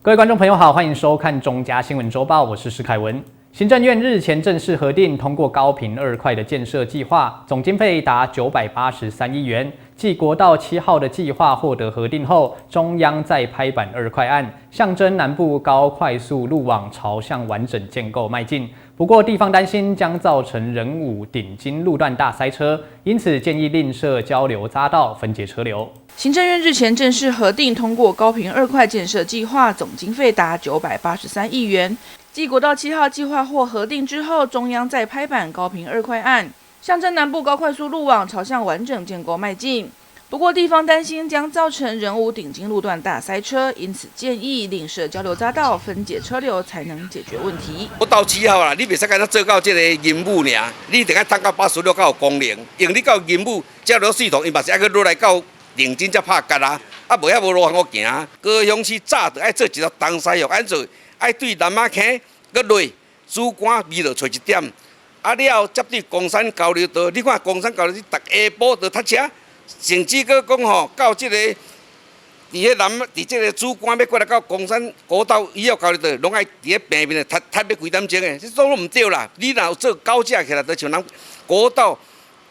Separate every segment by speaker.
Speaker 1: 各位观众朋友好，欢迎收看中嘉新闻周报，我是施凯文。行政院日前正式核定通过高屏2块的建设计划，总经费达983亿元。继国道7号的计划获得核定后，中央再拍板2块案，象征南部高快速路网朝向完整建构迈进。不过，地方担心将造成仁武顶金路段大塞车，因此建议另设交流匝道分解车流。
Speaker 2: 行政院日前正式核定通过高屏2块建设计划，总经费达983亿元。继国道7号计划获核定之后，中央再拍板高屏2块案，象征南部高快速路网朝向完整建构迈进。不过，地方担心将造成仁武顶金路段大塞车，因此建议另设交流匝道分解车流，才能解决问题。
Speaker 3: 国道7号啦，你袂使干那做到这个银武尔，你得爱tăng到86才有功能，因为你到银武交流系统，伊嘛是爱去落来到顶金才拍角啊，无遐无路通行。高雄市早就爱做一条东西路，安做爱对南马坑搁落主管味道找一点，了接对公山交流道，你看公山交流道，逐下晡就塞车。甚至佫讲吼，到即个伫迄即个主管要过来到公山国道1号交流道，拢爱伫迄平面塞要几点钟诶，这种拢毋对啦。你若有做高架起来，就像咱国道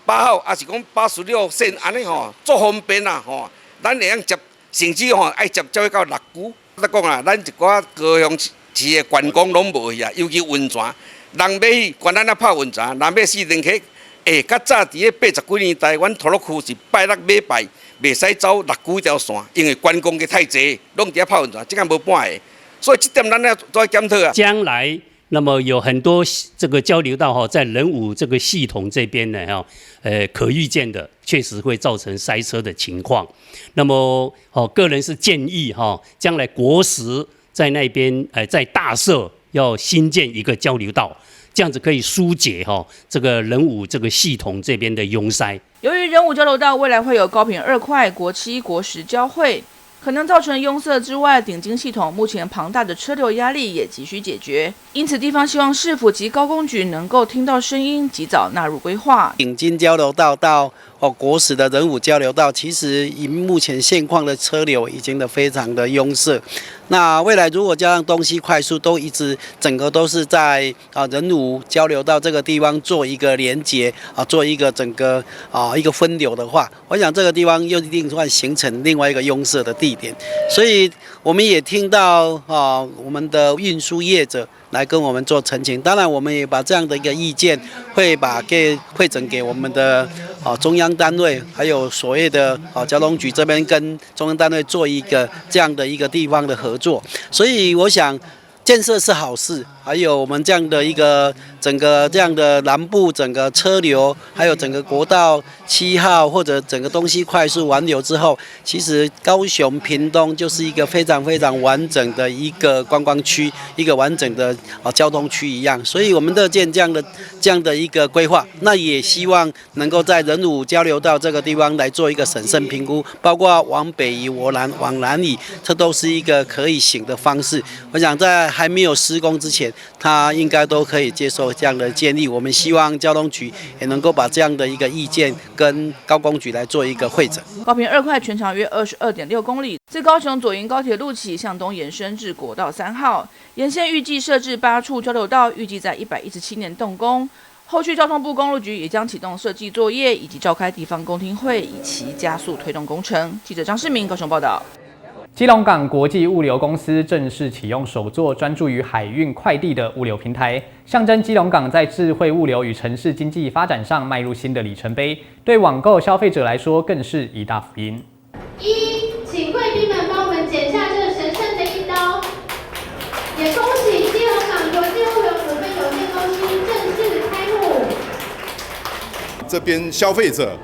Speaker 3: 8号，还是讲86线安尼吼，足方便啦吼。咱会用接，甚至吼爱接才会到6股。咱讲啊，咱一寡高雄市诶观光拢无去啊，尤其温泉，人要去，管咱咧泡温泉，人要四轮溪。较早伫咧80几年代，阮土鹿区是拜六礼拜袂使走6股条线，因为观光客太侪，拢伫遐泡温泉，即个无半个，所以这点咱要做检讨啊。
Speaker 4: 将来那么有很多这个交流道在仁武这个系统这边呢可预见的确实会造成塞车的情况。那么个人是建议将来国十在那边在大社要新建一个交流道。这样子可以疏解这个仁武这个系统这边的拥塞。
Speaker 2: 由于仁武交流道未来会有高屏2块国7、国10交汇，可能造成拥塞之外，顶金系统目前庞大的车流压力也急需解决。因此，地方希望市府及高工局能够听到声音，及早纳入规划。
Speaker 5: 顶金交流道到国10的仁武交流道，其实以目前现况的车流已经非常的拥塞。那未来如果加上东西快速都一直整个都是在仁武交流道这个地方做一个连结做一个整个一个分流的话，我想这个地方又一定会形成另外一个拥塞的地点。所以我们也听到我们的运输业者来跟我们做澄清，当然我们也把这样的一个意见会整给我们的中央单位，还有所谓的交通局这边跟中央单位做一个这样的一个地方的合作，所以我想建设是好事，还有我们这样的一个整个这样的南部整个车流，还有整个国道7号或者整个东西快速完流之后，其实高雄屏东就是一个非常非常完整的一个观光区，一个完整的交通区一样。所以我们乐见这样的一个规划，那也希望能够在仁武交流道这个地方来做一个审慎评估，包括往北移、往南移，这都是一个可以行的方式。我想在还没有施工之前，他应该都可以接受这样的建议。我们希望交通局也能够把这样的一个意见跟高工局来做一个会诊。
Speaker 2: 高屏2块全长约22.6公里，自高雄左营高铁路起向东延伸至国道3号，沿线预计设置8处交流道，预计在117年动工。后续交通部公路局也将启动设计作业，以及召开地方公听会，以期加速推动工程。记者张世明高雄报道。
Speaker 1: 基隆港国际物流公司正式启用首座专注于海运快递的物流平台，象征基隆港在智慧物流与城市经济发展上迈入新的里程碑，对网购消费者来说更是一大福音。
Speaker 6: 请贵宾们帮我们剪下这神圣的一刀，也恭喜基隆港国际物流股份有限公司正式开幕。
Speaker 7: 这边消费者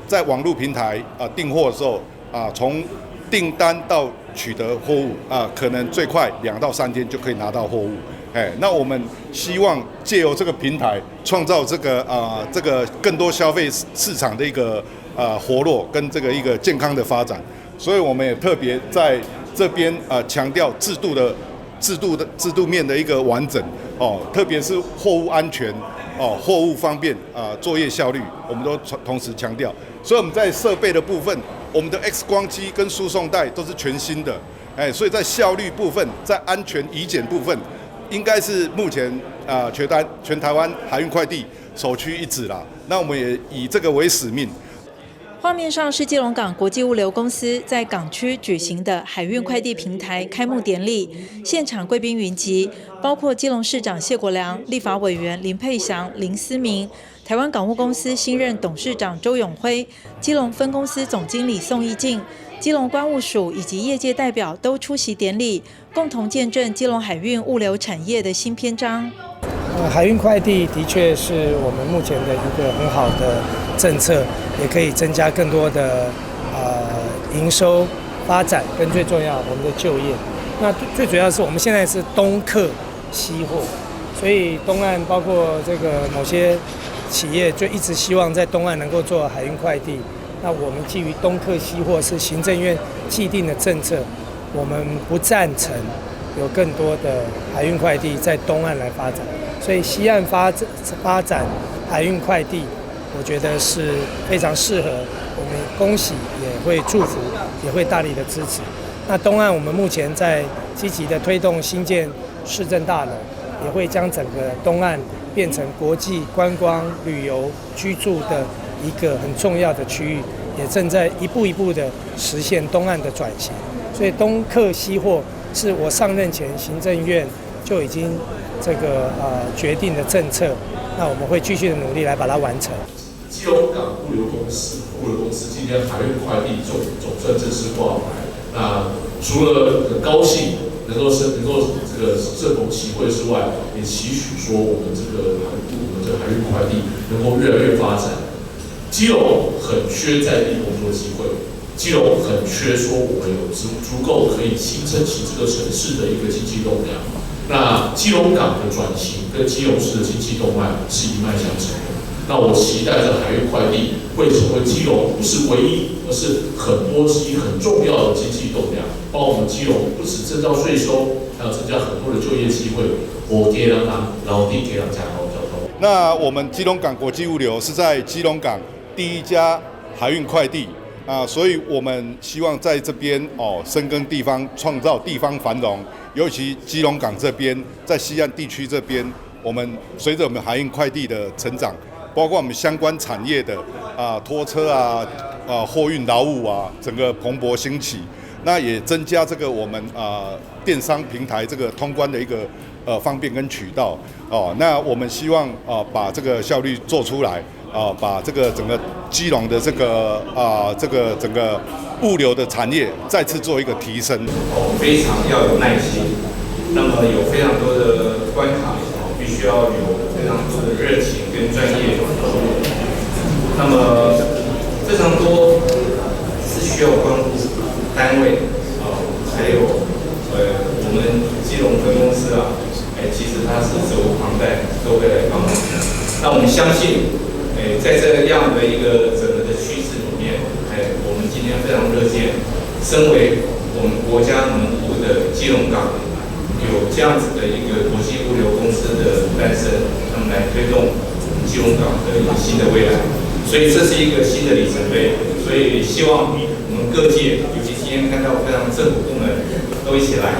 Speaker 7: 在网络平台订货的时候从订单到取得货物可能最快2到3天就可以拿到货物。那我们希望借由这个平台，创造这个更多消费市场的一个活络跟这个一个健康的发展。所以我们也特别在这边强调制度面的一个完整特别是货物安全货物方便作业效率，我们都同时强调。所以我们在设备的部分，我们的 X 光机跟输送带都是全新的，所以在效率部分，在安全移检部分，应该是目前全台湾海运快递首屈一指啦。那我们也以这个为使命。
Speaker 8: 画面上是基隆港国际物流公司在港区举行的海运快递平台开幕典礼，现场贵宾云集，包括基隆市长谢国良、立法委员林佩祥、林思明、台湾港务公司新任董事长周永辉、基隆分公司总经理宋义静、基隆关务署以及业界代表都出席典礼，共同见证基隆海运物流产业的新篇章。
Speaker 9: 海运快递的确是我们目前的一个很好的政策，也可以增加更多的营收发展，跟最重要我们的就业。那最主要是我们现在是东客西货，所以东岸包括这个某些企业就一直希望在东岸能够做海运快递。那我们基于东客西货是行政院既定的政策，我们不赞成有更多的海运快递在东岸来发展。所以西岸发展海运快递，我觉得是非常适合，我们恭喜，也会祝福，也会大力的支持。那东岸我们目前在积极的推动新建市政大楼，也会将整个东岸变成国际观光、旅游、居住的一个很重要的区域，也正在一步一步的实现东岸的转型。所以东客西货是我上任前行政院就已经决定的政策，那我们会继续的努力来把它完成。
Speaker 10: 基隆港物流公司今天海运快递总算正式挂牌。那除了很高兴能够这个正逢其会之外，也期许说我们这个海运快递能够越来越发展。基隆很缺在地工作机会，基隆很缺说我们有足够可以形成起这个城市的一个经济动量。那基隆港的转型跟基隆市的经济动脉是一脉相承的。那我期待这海运快递会成为基隆不是唯一，而是很多之一很重要的经济动量，帮我们基隆不只增加税收，还有增加很多的就业机会。我给人老地给人家好交通。
Speaker 7: 那我们基隆港国际物流是在基隆港第一家海运快递所以我们希望在这边深耕地方，创造地方繁荣。尤其基隆港这边，在西岸地区这边，我们随着我们海运快递的成长，包括我们相关产业的拖车货运劳务整个蓬勃兴起。那也增加这个我们电商平台这个通关的一个方便跟渠道那我们希望把这个效率做出来把这个整个基隆的这个整个物流的产业再次做一个提升。
Speaker 11: 非常要有耐心，那么有非常多的关卡必须要有非常多的热情跟专业投入。那么非常多是需要关乎单位还有我们基隆分公司其实它是责无旁贷都会来帮忙。那我们相信在这样的一个整个的趋势里面我们今天非常乐见身为我们国家门户的基隆港有这样子的一个国际物流公司的诞生，他们来推动基隆港的一个新的未来。所以这是一个新的里程碑，所以希望我们各界，尤其今天看到非常政府部门都一起来，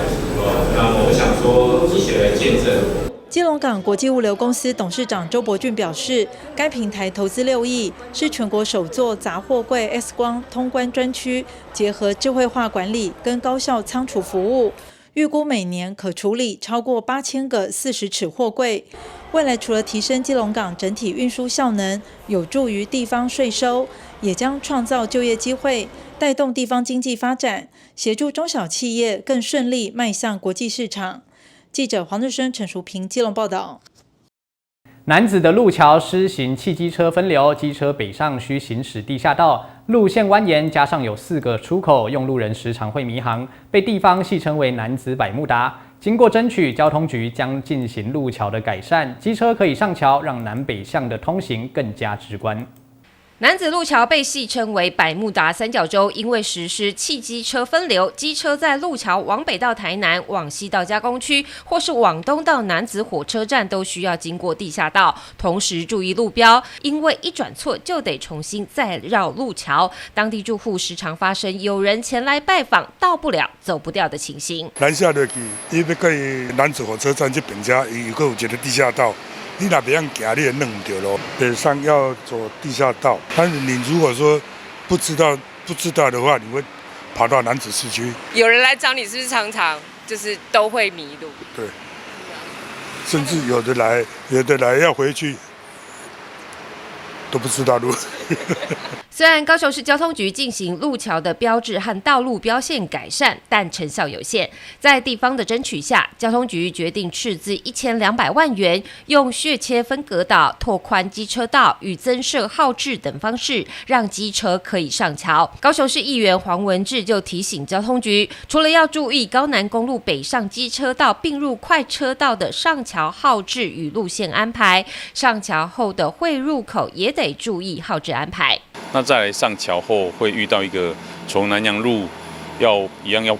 Speaker 11: 那么我想说一起来见证。
Speaker 8: 基隆港国际物流公司董事长周伯俊表示，该平台投资6亿，是全国首座杂货柜 X 光通关专区，结合智慧化管理跟高效仓储服务，预估每年可处理超过8000个40尺货柜。未来除了提升基隆港整体运输效能，有助于地方税收，也将创造就业机会，带动地方经济发展，协助中小企业更顺利迈向国际市场。记者黄日升、陈淑平基隆报道。
Speaker 1: 楠梓的路桥施行汽机车分流，机车北上需行驶地下道，路线蜿蜒，加上有4个出口，用路人时常会迷航，被地方戏称为楠梓百慕达。经过争取，交通局将进行路桥的改善，机车可以上桥，让南北向的通行更加直观。
Speaker 12: 楠梓路桥被戏称为百慕达三角洲，因为实施汽机车分流，机车在路桥往北到台南、往西到加工区，或是往东到楠梓火车站，都需要经过地下道，同时注意路标，因为一转错就得重新再绕路桥。当地住户时常发生有人前来拜访，到不了、走不掉的情形。
Speaker 13: 南下落去，伊要过楠梓火车站这边遮，伊有一个地下道。你若别样行，你也弄唔到咯。北上要走地下道，但是你如果说不知道的话，你会跑到楠梓市区。
Speaker 14: 有人来找你，是不是常常就是都会迷路？
Speaker 13: 对，甚至有的来要回去都不知道路。
Speaker 12: 虽然高雄市交通局进行路桥的标志和道路标线改善，但成效有限。在地方的争取下，交通局决定斥资1200万元，用削切分隔岛、拓宽机车道与增设号志等方式，让机车可以上桥。高雄市议员黄文志就提醒交通局，除了要注意高南公路北上机车道并入快车道的上桥号志与路线安排，上桥后的汇入口也得注意号志安排。
Speaker 15: 那再来上桥后会遇到一个从南洋路要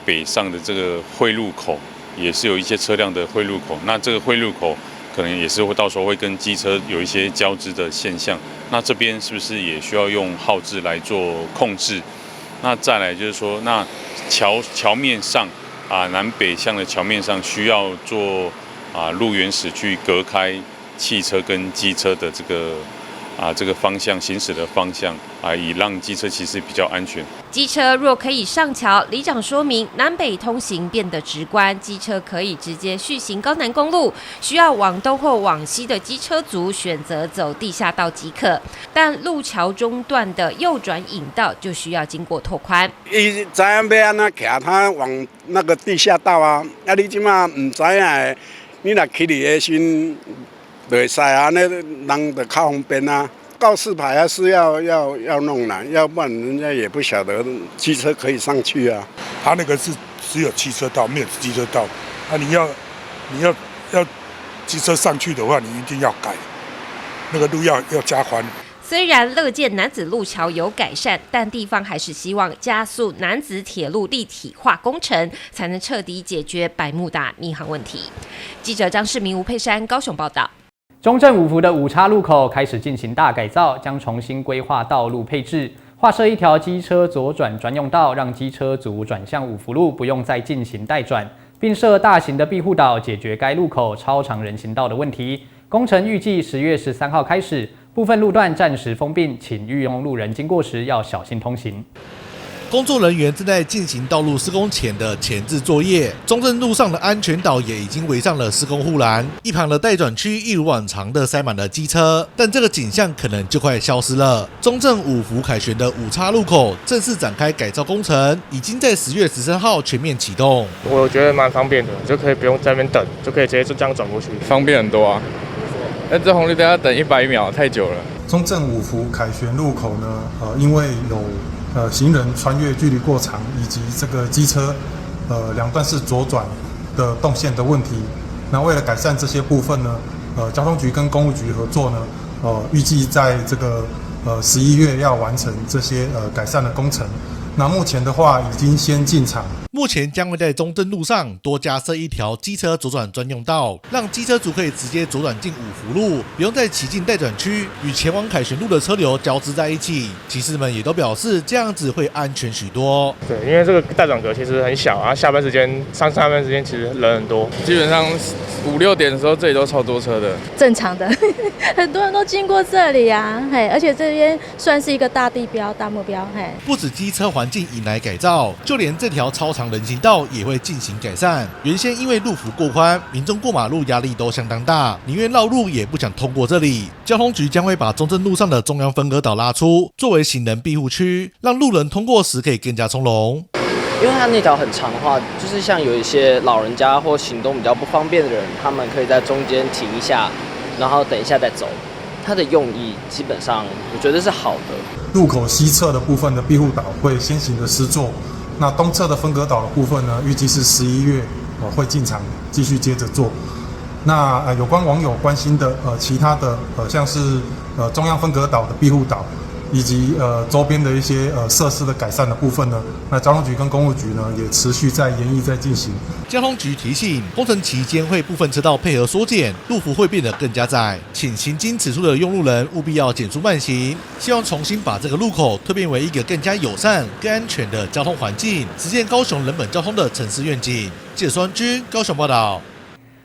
Speaker 15: 北上的这个汇入口，也是有一些车辆的汇入口。那这个汇入口可能也是会到时候会跟机车有一些交织的现象。那这边是不是也需要用号志来做控制？那再来就是说，那桥面上南北向的桥面上需要做路缘石去隔开汽车跟机车的这个方向行驶的方向以让机车其实比较安全。
Speaker 12: 机车若可以上桥，里长说明南北通行变得直观，机车可以直接续行高南公路，需要往东或往西的机车族选择走地下道即可。但路桥中段的右转引道就需要经过拓宽。
Speaker 5: 伊知影要安怎骑，他往那个地下道啊，你即马唔知影，你若去你的心。对，塞啊，那人的靠方便啊，告示牌还是要弄啦，要不然人家也不晓得机车可以上去啊。
Speaker 13: 他那个是只有汽车道，没有机车道。你要机车上去的话，你一定要改，那个路要加宽。
Speaker 12: 虽然乐见楠梓路桥有改善，但地方还是希望加速楠梓铁路立体化工程，才能彻底解决百慕达迷航问题。记者张世明、吴佩珊高雄报道。
Speaker 1: 中正五福的五叉路口开始进行大改造，将重新规划道路配置，划设一条机车左转专用道，让机车族转向五福路不用再进行带转，并设大型的庇护岛，解决该路口超长人行道的问题。工程预计10月13号开始，部分路段暂时封闭，请御用路人经过时要小心通行。
Speaker 16: 工作人员正在进行道路施工前的前置作业，中正路上的安全岛也已经围上了施工护栏，一旁的待转区一如往常的塞满了机车，但这个景象可能就快消失了。中正五福凯旋的五叉路口正式展开改造工程，已经在10月13号全面启动。
Speaker 17: 我觉得蛮方便的，就可以不用在那边等，就可以直接就这样转过去，
Speaker 18: 方便很多啊。这红绿灯要等100秒，太久了。
Speaker 19: 中正五福凯旋路口呢，因为有行人穿越距离过长，以及这个机车两段式左转的动线的问题。那为了改善这些部分呢，交通局跟公路局合作呢，预计在这个11月要完成这些改善的工程。那目前的话，已经先进场。
Speaker 16: 目前将会在中正路上多加设一条机车左转专用道，让机车族可以直接左转进五福路，不用再骑进待转区，与前往凯旋路的车流交织在一起。骑士们也都表示，这样子会安全许多。
Speaker 17: 对，因为这个待转格其实很小啊，下班时间上班时间其实人很多，
Speaker 18: 基本上5、6点的时候，这里都超多车的。
Speaker 20: 正常的，很多人都经过这里啊，嘿，而且这边算是一个大地标、大目标，嘿。
Speaker 16: 不止机车环境引来改造，就连这条超长人行道也会进行改善。原先因为路幅过宽，民众过马路压力都相当大，宁愿绕路也不想通过这里。交通局将会把中正路上的中央分隔岛拉出，作为行人庇护区，让路人通过时可以更加从容。
Speaker 21: 因为它那条很长的话，就是像有一些老人家或行动比较不方便的人，他们可以在中间停一下，然后等一下再走。它的用意基本上我觉得是好的。
Speaker 19: 路口西侧的部分的庇护岛会先行的施作，那东侧的分隔岛的部分呢，预计是11月会进场继续接着做。那有关网友关心的其他的像是中央分隔岛的庇护岛，以及周边的一些设施的改善的部分呢，那交通局跟公务局呢也持续在研议在进行。
Speaker 16: 交通局提醒，工程期间会部分车道配合缩减，路幅会变得更加窄，请行经此处的用路人务必要减速慢行，希望重新把这个路口蜕变为一个更加友善、更安全的交通环境，实现高雄人本交通的城市愿景。记者孙君高雄报道。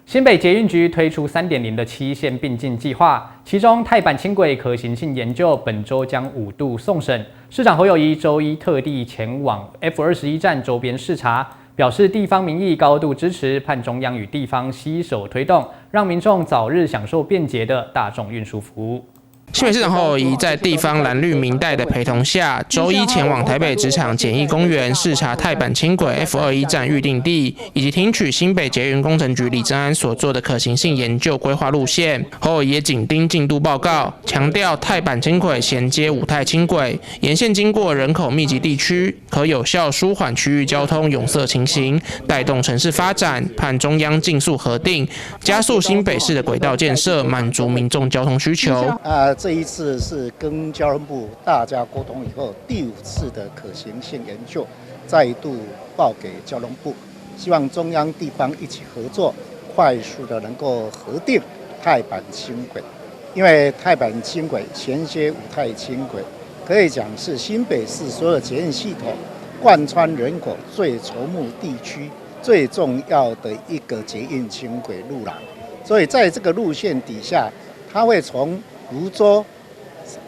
Speaker 1: 新北捷运局推出 3.0 的7线并进计划，其中泰板轻轨可行性研究本周将5度送审。市长侯友宜周一特地前往 F21站周边视察，表示地方民意高度支持，盼中央与地方携手推动，让民众早日享受便捷的大众运输服务。
Speaker 3: 新北市长侯友宜在地方蓝绿民代的陪同下，周一前往台北职场简易公园视察泰板轻轨 F21站预定地，以及听取新北捷运工程局李正安所做的可行性研究规划路线。侯友宜也紧盯进度报告，强调泰板轻轨衔接五泰轻轨，沿线经过人口密集地区，可有效舒缓区域交通拥塞情形，带动城市发展。盼中央尽速核定，加速新北市的轨道建设，满足民众交通需求。
Speaker 22: 这一次是跟交通部大家沟通以后，第5次的可行性研究再度报给交通部，希望中央地方一起合作，快速的能够核定泰板轻轨。因为泰板轻轨衔接五泰轻轨，可以讲是新北市所有捷运系统贯穿人口最稠密地区最重要的一个捷运轻轨路廊。所以在这个路线底下，它会从芦洲、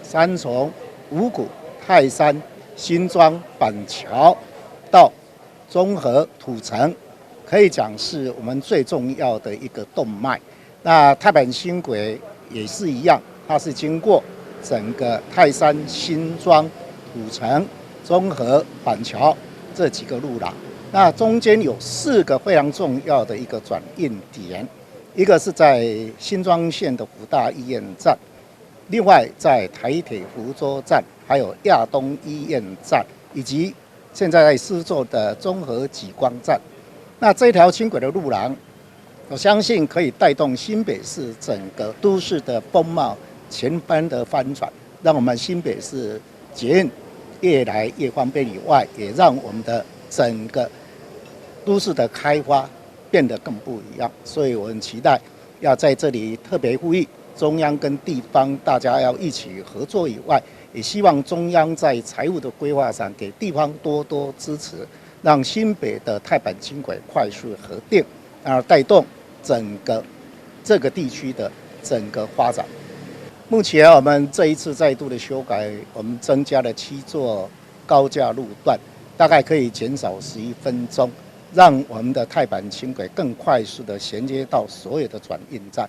Speaker 22: 三重、五股、泰山、新庄、板桥到中和、土城，可以讲是我们最重要的一个动脉。那泰板轻轨也是一样，它是经过整个泰山、新庄、土城、中和、板桥这几个路廊。那中间有4个非常重要的一个转运点，一个是在新庄县的福大医院站。另外，在台铁福州站、还有亚东医院站，以及现在在施作的中和极光站，那这条轻轨的路廊，我相信可以带动新北市整个都市的风貌全班的翻转，让我们新北市捷运越来越方便以外，也让我们的整个都市的开发变得更不一样。所以我很期待要在这里特别呼吁。中央跟地方大家要一起合作以外，也希望中央在财务的规划上给地方多多支持，让新北的泰板轻轨快速核定，带动整个这个地区的整个发展。目前我们这一次再度的修改，我们增加了7座高架路段，大概可以减少11分钟，让我们的泰板轻轨更快速的衔接到所有的转运站。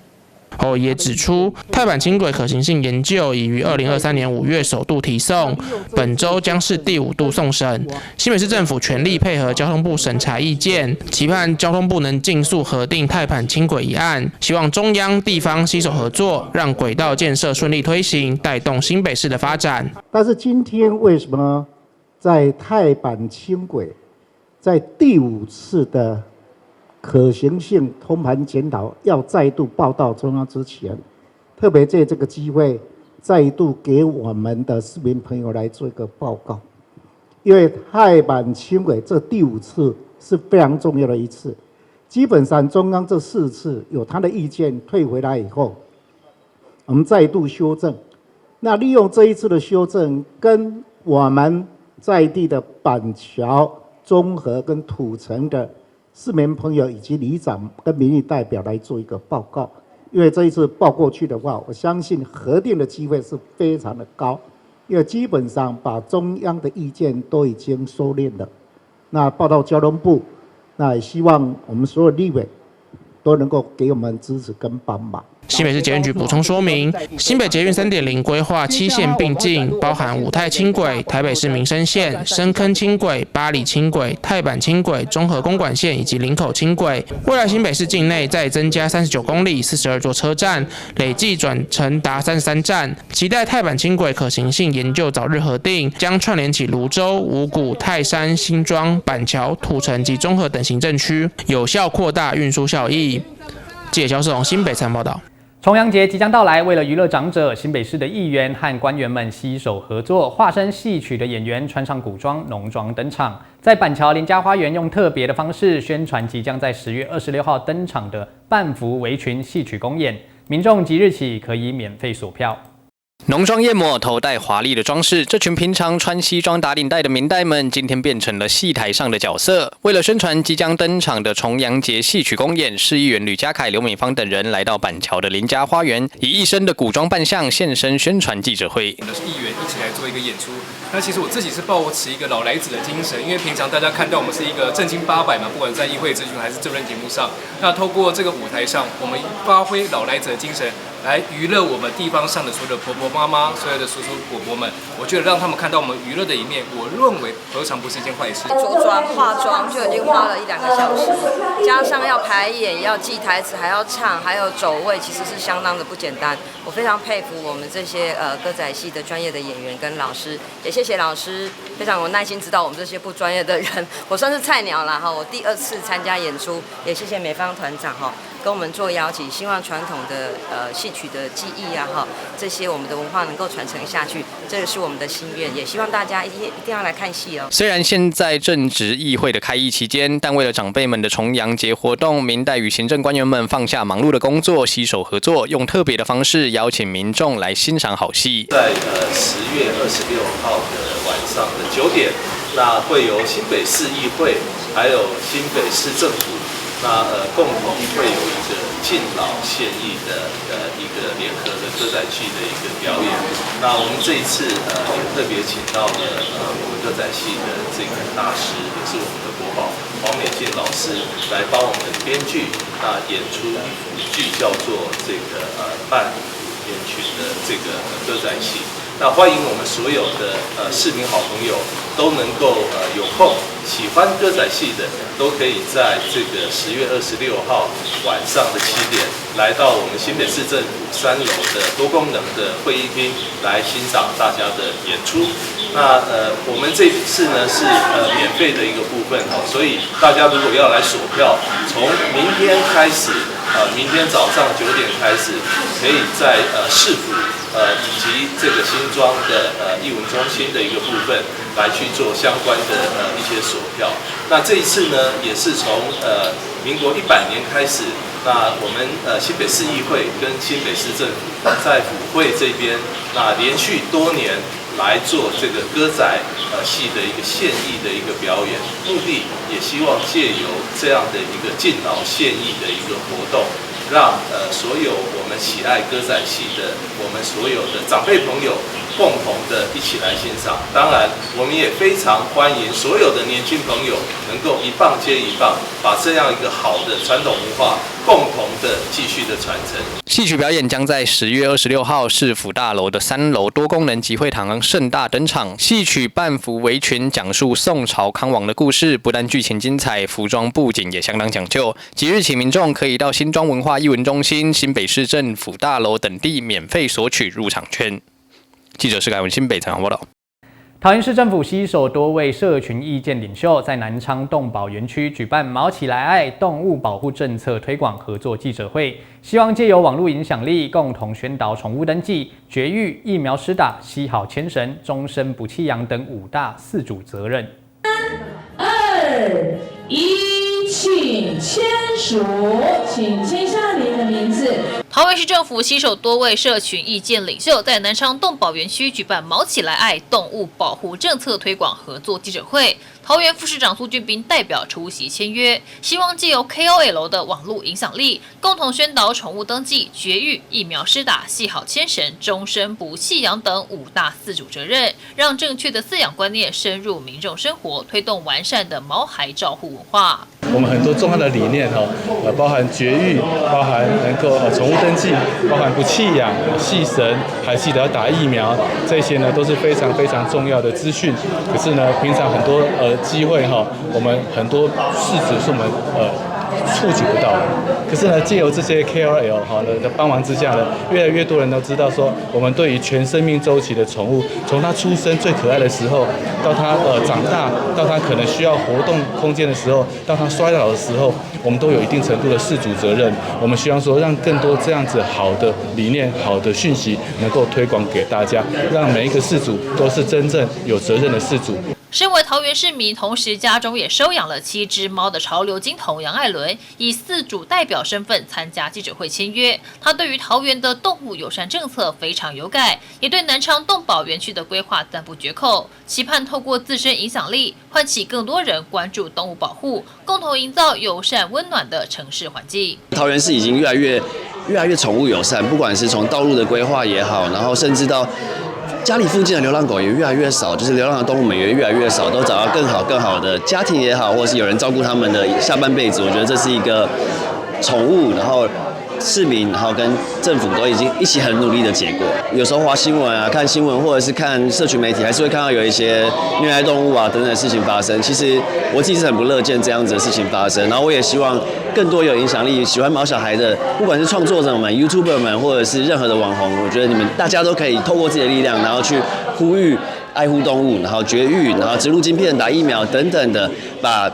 Speaker 3: 侯也指出，泰板轻轨可行性研究已于2023年5月首度提送，本周将是第5度送审。新北市政府全力配合交通部审查意见，期盼交通部能尽速核定泰板轻轨一案，希望中央地方携手合作，让轨道建设顺利推行，带动新北市的发展。
Speaker 22: 但是今天为什么在泰板轻轨在第5次的可行性通盘检讨要再度报到中央之前，特别借这个机会再度给我们的市民朋友来做一个报告。因为泰板轻轨这第5次是非常重要的一次，基本上中央这4次有他的意见退回来以后，我们再度修正。那利用这一次的修正，跟我们在地的板桥、中和跟土城的市民朋友以及里长跟民意代表来做一个报告，因为这一次报过去的话，我相信核定的机会是非常的高，因为基本上把中央的意见都已经收敛了。那报到交通部，那也希望我们所有立委都能够给我们支持跟帮忙。
Speaker 3: 新北市捷运局补充说明，新北捷运 3.0 规划7线并进，包含五泰轻轨、台北市民生线、深坑轻轨、八里轻轨、泰板轻轨、中和公馆线以及林口轻轨。未来新北市境内再增加39公里、42座车站，累计转乘达33站。期待泰板轻轨可行性研究早日核定，将串联起芦洲、五股、泰山、新庄、板桥、土城及中和等行政区，有效扩大运输效益。记者肖世荣新北采访报道。
Speaker 1: 重阳节即将到来，为了娱乐长者，新北市的议员和官员们携手合作，化身戏曲的演员，穿上古装浓妆登场，在板桥林家花园用特别的方式宣传即将在10月26号登场的半幅围裙戏曲公演，民众即日起可以免费索票。浓妆艳抹，头戴华丽的装饰，这群平常穿西装打领带的民代们，今天变成了戏台上的角色。为了宣传即将登场的重阳节戏曲公演，市议员吕家凯、刘美芳等人来到板桥的林家花园，以一身的古装扮相现身宣传记者会。
Speaker 2: 我们是议员一起来做一个演出。那其实我自己是抱持一个老来子的精神，因为平常大家看到我们是一个正经800嘛，不管在议会咨询还是政论节目上，那透过这个舞台上，我们发挥老来子的精神，来娱乐我们地方上的所有的婆婆妈妈、所有的叔叔伯伯们。我觉得让他们看到我们娱乐的一面，我认为何尝不是一件坏事？
Speaker 4: 着装化妆就已经花了1-2个小时，加上要排演、要记台词、还要唱、还有走位，其实是相当的不简单。我非常佩服我们这些歌仔戏的专业的演员跟老师，也谢谢老师非常有耐心指导我们这些不专业的人。我算是菜鸟啦哈，我第2次参加演出，也谢谢美芳团长哈。跟我们做邀请，希望传统的戏曲的技艺啊，哈，这些我们的文化能够传承下去，这个是我们的心愿，也希望大家一定要来看戏哦。
Speaker 1: 虽然现在正值议会的开议期间，但为了长辈们的重阳节活动，民代与行政官员们放下忙碌的工作，携手合作，用特别的方式邀请民众来欣赏好戏。
Speaker 23: 在10月26号的晚上的9点，那会由新北市议会还有新北市政府。共同会有一个敬老献艺的一个联合的歌仔戏的一个表演。那我们这一次也特别请到了我们歌仔戏的这个大师，也是我们的国宝黄美静老师来帮我们编剧，演出一幅剧叫做这个半烟群的这个歌仔戏。那欢迎我们所有的市民好朋友都能够有空喜欢歌仔戏的，都可以在这个10月26号晚上的7点，来到我们新北市政府3楼的多功能的会议厅来欣赏大家的演出。那我们这次呢是免费的一个部分哦，所以大家如果要来索票，从明天开始，明天早上9点开始，可以在市府以及这个新庄的艺文中心的一个部分来去做相关的一些索票。那这一次呢，也是从民国100年开始，那我们新北市议会跟新北市政府在府会这边，那连续多年来做这个歌仔戏的一个献艺的一个表演，目的也希望借由这样的一个敬老献艺的一个活动，让所有我们喜爱歌仔戏的我们所有的长辈朋友共同的一起来欣赏。当然，我们也非常欢迎所有的年轻朋友能够一棒接一棒，把这样一个好的传统文化共同的继续的传承。
Speaker 1: 戏曲表演将在10月26号市府大楼的3楼多功能集会堂盛大登场。戏曲半幅围裙讲述宋朝康王的故事，不但剧情精彩，服装布景也相当讲究。即日起，民众可以到新庄文化艺文中心、新北市政府大楼等地免费索取入场券。记者施凯文新北采访报道。桃园市政府携手多位社群意见领袖，在南昌动保园区举办“毛起来爱”动物保护政策推广合作记者会，希望借由网络影响力，共同宣导宠物登记、绝育、疫苗施打、吸好牵绳、终身不弃养等5大饲主责任。
Speaker 24: 3、2、1，请签署，请签下您的名字。
Speaker 25: 桃园市政府携手多位社群意见领袖，在南昌动保园区举办“毛起来爱”动物保护政策推广合作记者会。桃园副市长苏俊斌代表出席签约，希望借由 KOL 的网络影响力，共同宣导宠物登记、绝育、疫苗施打、系好牵绳、终身不弃养等5大饲主责任，让正确的饲养观念深入民众生活，推动完善的毛孩照护文化。
Speaker 26: 我们很多重要的理念包含绝育，包含能够宠物登记，包含不弃养、系绳，还记得要打疫苗，这些呢都是非常非常重要的资讯。可是呢，平常很多机会我们很多事实是我们触及不到的。可是呢，借由这些 KOL 的帮忙之下呢，越来越多人都知道说，我们对于全生命周期的宠物，从它出生最可爱的时候，到它长大，到它可能需要活动空间的时候，到它衰老的时候，我们都有一定程度的饲主责任。我们希望说，让更多这样子好的理念、好的讯息能够推广给大家，让每一个饲主都是真正有责任的饲主。
Speaker 25: 身为桃园市民，同时家中也收养了7只猫的潮流金童杨艾伦，以饲主代表身份参加记者会签约。他对于桃园的动物友善政策非常有感，也对南昌动保园区的规划赞不绝口，期盼透过自身影响力，唤起更多人关注动物保护，共同营造友善温暖的城市环境。
Speaker 6: 桃园市已经越来越宠物友善，不管是从道路的规划也好，然后甚至到家里附近的流浪狗也越来越少，就是流浪的动物们也越来越少，都找到更好的家庭也好，或者是有人照顾他们的下半辈子。我觉得这是一个宠物，然后市民，然后跟政府都已经一起很努力的结果。有时候滑新闻啊，看新闻或者是看社群媒体，还是会看到有一些虐待动物啊等等的事情发生。其实我自己是很不乐见这样子的事情发生，然后我也希望更多有影响力、喜欢毛小孩的，不管是创作者们、YouTuber 们，或者是任何的网红，我觉得你们大家都可以透过自己的力量，然后去呼吁爱护动物，然后绝育，然后植入晶片、打疫苗等等的，把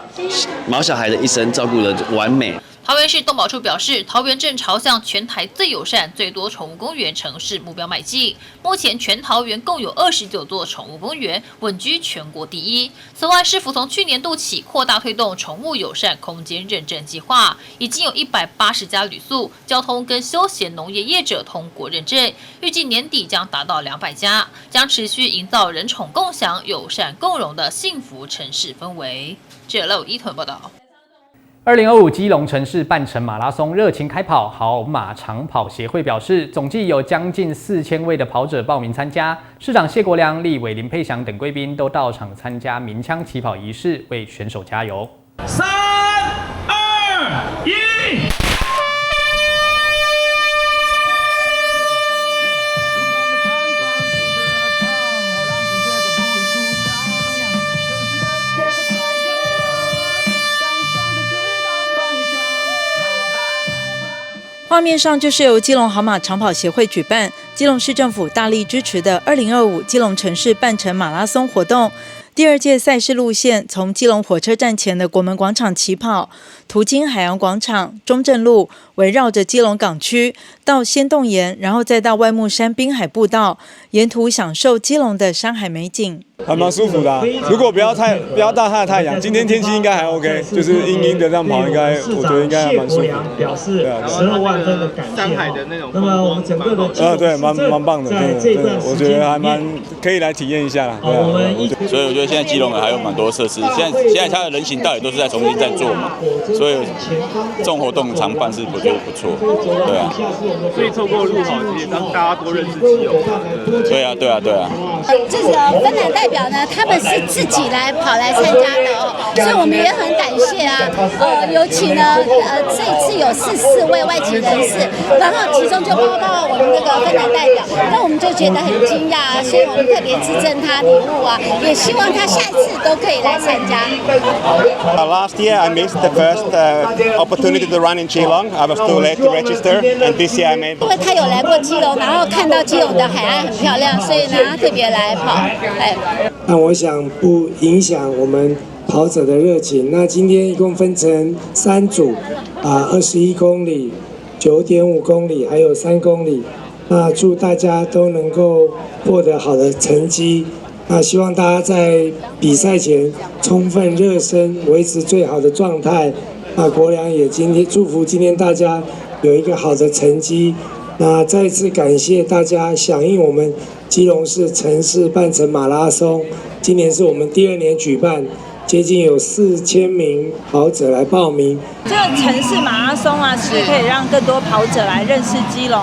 Speaker 6: 毛小孩的一生照顾得完美。
Speaker 25: 桃园市动保处表示，桃园正朝向全台最友善、最多宠物公园城市目标迈进。目前全桃园共有29座宠物公园，稳居全国第一。此外，市府从去年度起扩大推动宠物友善空间认证计划，已经有180家旅宿、交通跟休闲农业业者通过认证，预计年底将达到200家，将持续营造人宠共享、友善共荣的幸福城市氛围。记者伊屯报道。
Speaker 1: 2025基隆城市半程马拉松热情开跑，好马长跑协会表示，总计有将近4000位的跑者报名参加。市长谢国良、立委林佩祥等贵宾都到场参加鸣枪起跑仪式，为选手加油。
Speaker 24: 3、2、1。
Speaker 7: 画面上就是由基隆好马长跑协会举办，基隆市政府大力支持的2025基隆城市半程马拉松活动。第2届赛事路线从基隆火车站前的国门广场起跑，途经海洋广场、中正路，围绕着基隆港区到仙洞岩，然后再到外木山滨海步道，沿途享受基隆的山海美景。
Speaker 8: 还蛮舒服的啊，如果不要大太阳，今天天气应该还 OK， 就是阴阴的这样跑，应该我觉得应该还蛮舒服。对啊，12万分的感谢。山海的那种，那么我们整个的对，蛮棒的，真的，我觉得还蛮可以来体验一下啦。对啊，
Speaker 9: 所以我觉得现在基隆还有蛮多设施，现在它的人行道也都是在重新在做嘛，所以这种活动常办是我觉得不错，对啊。
Speaker 10: 所以透过路跑，其实让大家多认识基隆。
Speaker 9: 对啊。
Speaker 11: 这个芬兰代表呢，他们是自己来跑来参加的哦，所以我们也很感谢啊。尤其呢，这一次有44位外籍人士，然后其中就包括我们那个芬兰代表，那我们就觉得很惊讶啊，所以我们特别致赠他礼物啊，也希望他下一次都可以来参加。
Speaker 27: Last year I missed the first opportunity to run in Geelong. I was too late to register, and this year I made.
Speaker 11: 因为他有来过基隆，然后看到基隆的海岸很漂亮，所以呢，他特别来跑。
Speaker 28: 那我想不影响我们跑者的热情。那今天一共分成3组，21公里、9.5公里，还有3公里。那祝大家都能够获得好的成绩。那希望大家在比赛前充分热身，维持最好的状态。那国良也祝福今天大家有一个好的成绩。那再次感谢大家响应我们基隆市城市半程马拉松，今年是我们第2年举办，接近有4000名跑者来报名。
Speaker 29: 这个城市马拉松啊，是可以让更多跑者来认识基隆，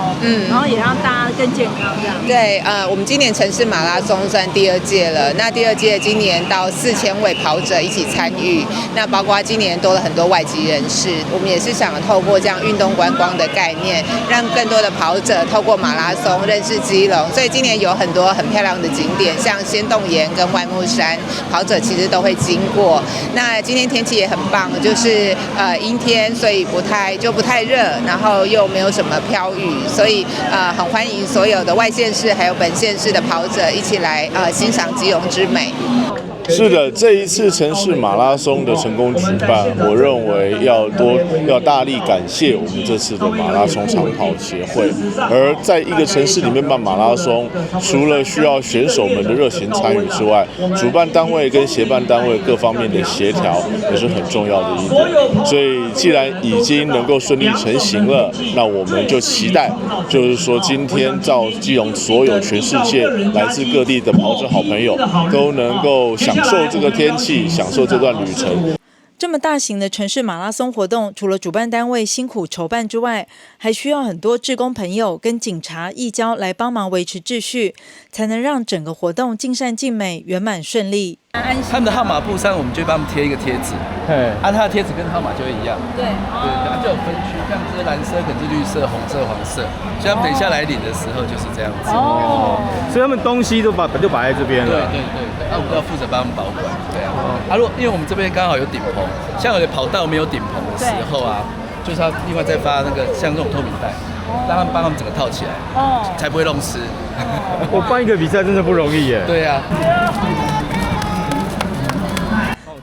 Speaker 29: 然后也让大家
Speaker 5: 更健康这样。
Speaker 12: 对，我们今年城市马拉松算第2届了，那第2届今年到4000位跑者一起参与，那包括今年多了很多外籍人士，我们也是想透过这样运动观光的概念，让更多的跑者透过马拉松认识基隆，所以今年有很多很漂亮的景点，像仙洞岩跟外木山，跑者其实都会经过。那今天天气也很棒，就是阴天，所以不太热，然后又没有什么飘雨，所以很欢迎所有的外县市还有本县市的跑者一起来欣赏基隆之美。
Speaker 13: 是的，这一次城市马拉松的成功举办，我认为要大力感谢我们这次的马拉松长跑协会。而在一个城市里面办马拉松，除了需要选手们的热情参与之外，主办单位跟协办单位各方面的协调也是很重要的一点。所以既然已经能够顺利成行了，那我们就期待，就是说今天到基隆所有全世界来自各地的跑者好朋友都能够享受这个天气，享受这段旅程。
Speaker 7: 这么大型的城市马拉松活动，除了主办单位辛苦筹办之外，还需要很多志工朋友跟警察义交来帮忙维持秩序，才能让整个活动尽善尽美、圆满顺利。
Speaker 14: 他们的号码布上，我们就帮他们贴一个贴纸，他的贴纸跟号码就会一样。对，它就有分区，像这是蓝色，可能是绿色、红色、黄色，所以他们等一下来领的时候就是这样子。
Speaker 10: 哦，所以他们东西就摆在这边了。
Speaker 14: 对，那我们要负责帮他们保管。对啊，如果因为我们这边刚好有顶棚，像有的跑道没有顶棚的时候啊，就是要另外再发那个像这种透明袋，让他们帮他们整个套起来，才不会弄湿。
Speaker 10: 我办一个比赛真的不容易耶。
Speaker 14: 对啊。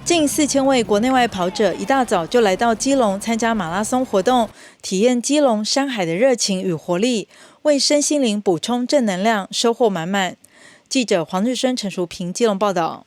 Speaker 7: 近4000位国内外跑者一大早就来到基隆参加马拉松活动，体验基隆山海的热情与活力，为身心灵补充正能量，收获满满。记者黄日升、陈淑平基隆报道。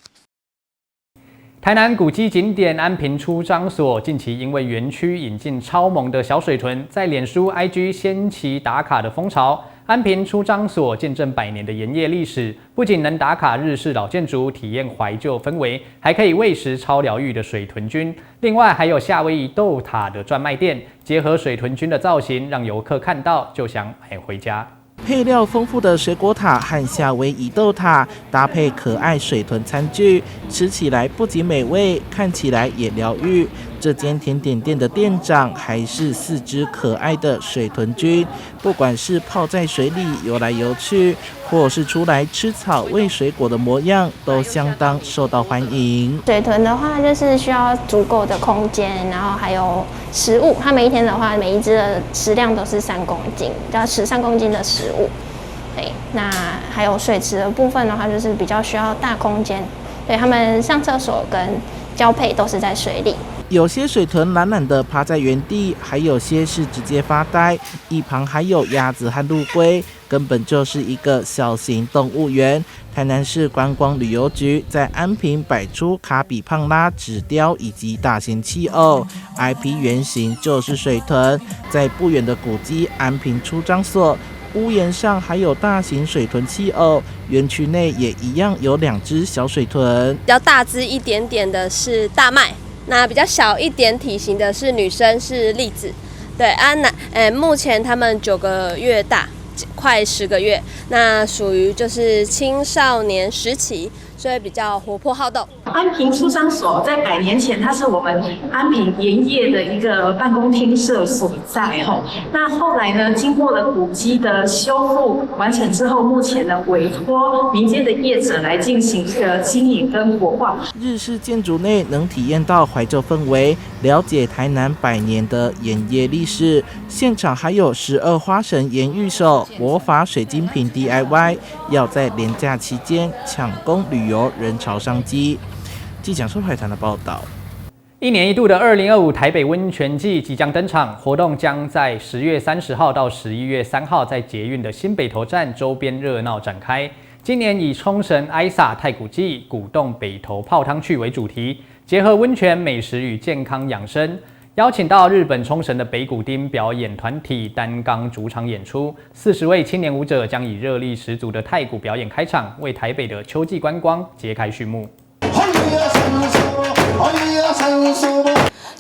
Speaker 1: 台南古迹景点安平出张所近期因为园区引进超萌的小水豚，在脸书、IG 掀起打卡的风潮。安平出张所见证100年的盐业历史，不仅能打卡日式老建筑，体验怀旧氛围，还可以喂食超疗愈的水豚菌。另外还有夏威夷豆塔的专卖店，结合水豚菌的造型，让游客看到就想买回家。
Speaker 3: 配料丰富的水果塔和夏威夷豆塔搭配可爱水豚餐具，吃起来不仅美味，看起来也疗愈。这间甜点店的店长还是4只可爱的水豚菌，不管是泡在水里游来游去，或是出来吃草喂水果的模样，都相当受到欢迎。
Speaker 15: 水豚的话，就是需要足够的空间，然后还有食物。它每一天的话，每一只的食量都是3公斤，要吃3公斤的食物。对，那还有水池的部分的话，就是比较需要大空间。对，他们上厕所跟交配都是在水里。
Speaker 3: 有些水豚懒懒地趴在原地，还有些是直接发呆，一旁还有鸭子和陆龟，根本就是一个小型动物园。台南市观光旅游局在安平摆出卡比胖拉纸雕以及大型企鹅 ，IP 原型就是水豚。在不远的古迹安平出张所，屋檐上还有大型水豚企鹅，园区内也一样有2只小水豚。
Speaker 17: 比较大只一点点的是大麦。那比较小一点体型的是女生，是栗子，对啊，目前他们9个月大，快10个月，那属于就是青少年时期，所以比较活泼好动。
Speaker 18: 安平出张所在100年前，它是我们安平盐业的一个办公厅舍所在吼。那后来呢，经过了古迹的修复完成之后，目前呢委托民间的业者来进行一个经营跟活化。
Speaker 3: 日式建筑内能体验到怀旧氛围，了解台南100年的盐业历史。现场还有12花神盐御手、魔法水晶瓶 DIY， 要在连假期间抢攻旅游人潮商机。记者苏海棠的报道。
Speaker 1: 1年1度的2025台北温泉季即将登场，活动将在10月30号到11月3号在捷运的新北投站周边热闹展开。今年以冲绳埃萨太古祭、古洞北投泡汤趣为主题，结合温泉美食与健康养生，邀请到日本冲绳的北谷町表演团体担纲主场演出，40位青年舞者将以热力十足的太鼓表演开场，为台北的秋季观光揭开序幕。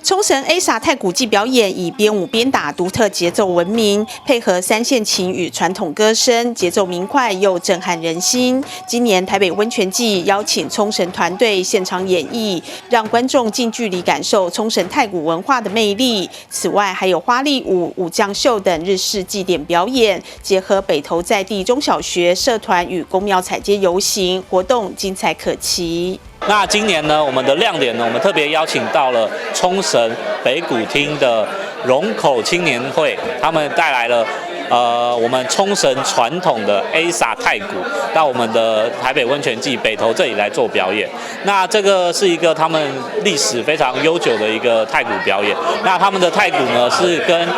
Speaker 2: 冲绳 ASA 太鼓祭表演以边舞边打独特节奏闻名，配合三线琴与传统歌声，节奏明快又震撼人心。今年台北温泉季邀请冲绳团队现场演绎，让观众近距离感受冲绳太鼓文化的魅力。此外，还有花丽舞、武将秀等日式祭典表演，结合北投在地中小学社团与公庙踩街游行活动，精彩可期。
Speaker 4: 那今年呢，我们的亮点呢，我们特别邀请到了冲绳北鼓厅的龙口青年会，他们带来了我们冲绳传统的 ASA 太鼓到我们的台北温泉季北投这里来做表演。那这个是一个他们历史非常悠久的一个太鼓表演。那他们的太鼓呢是跟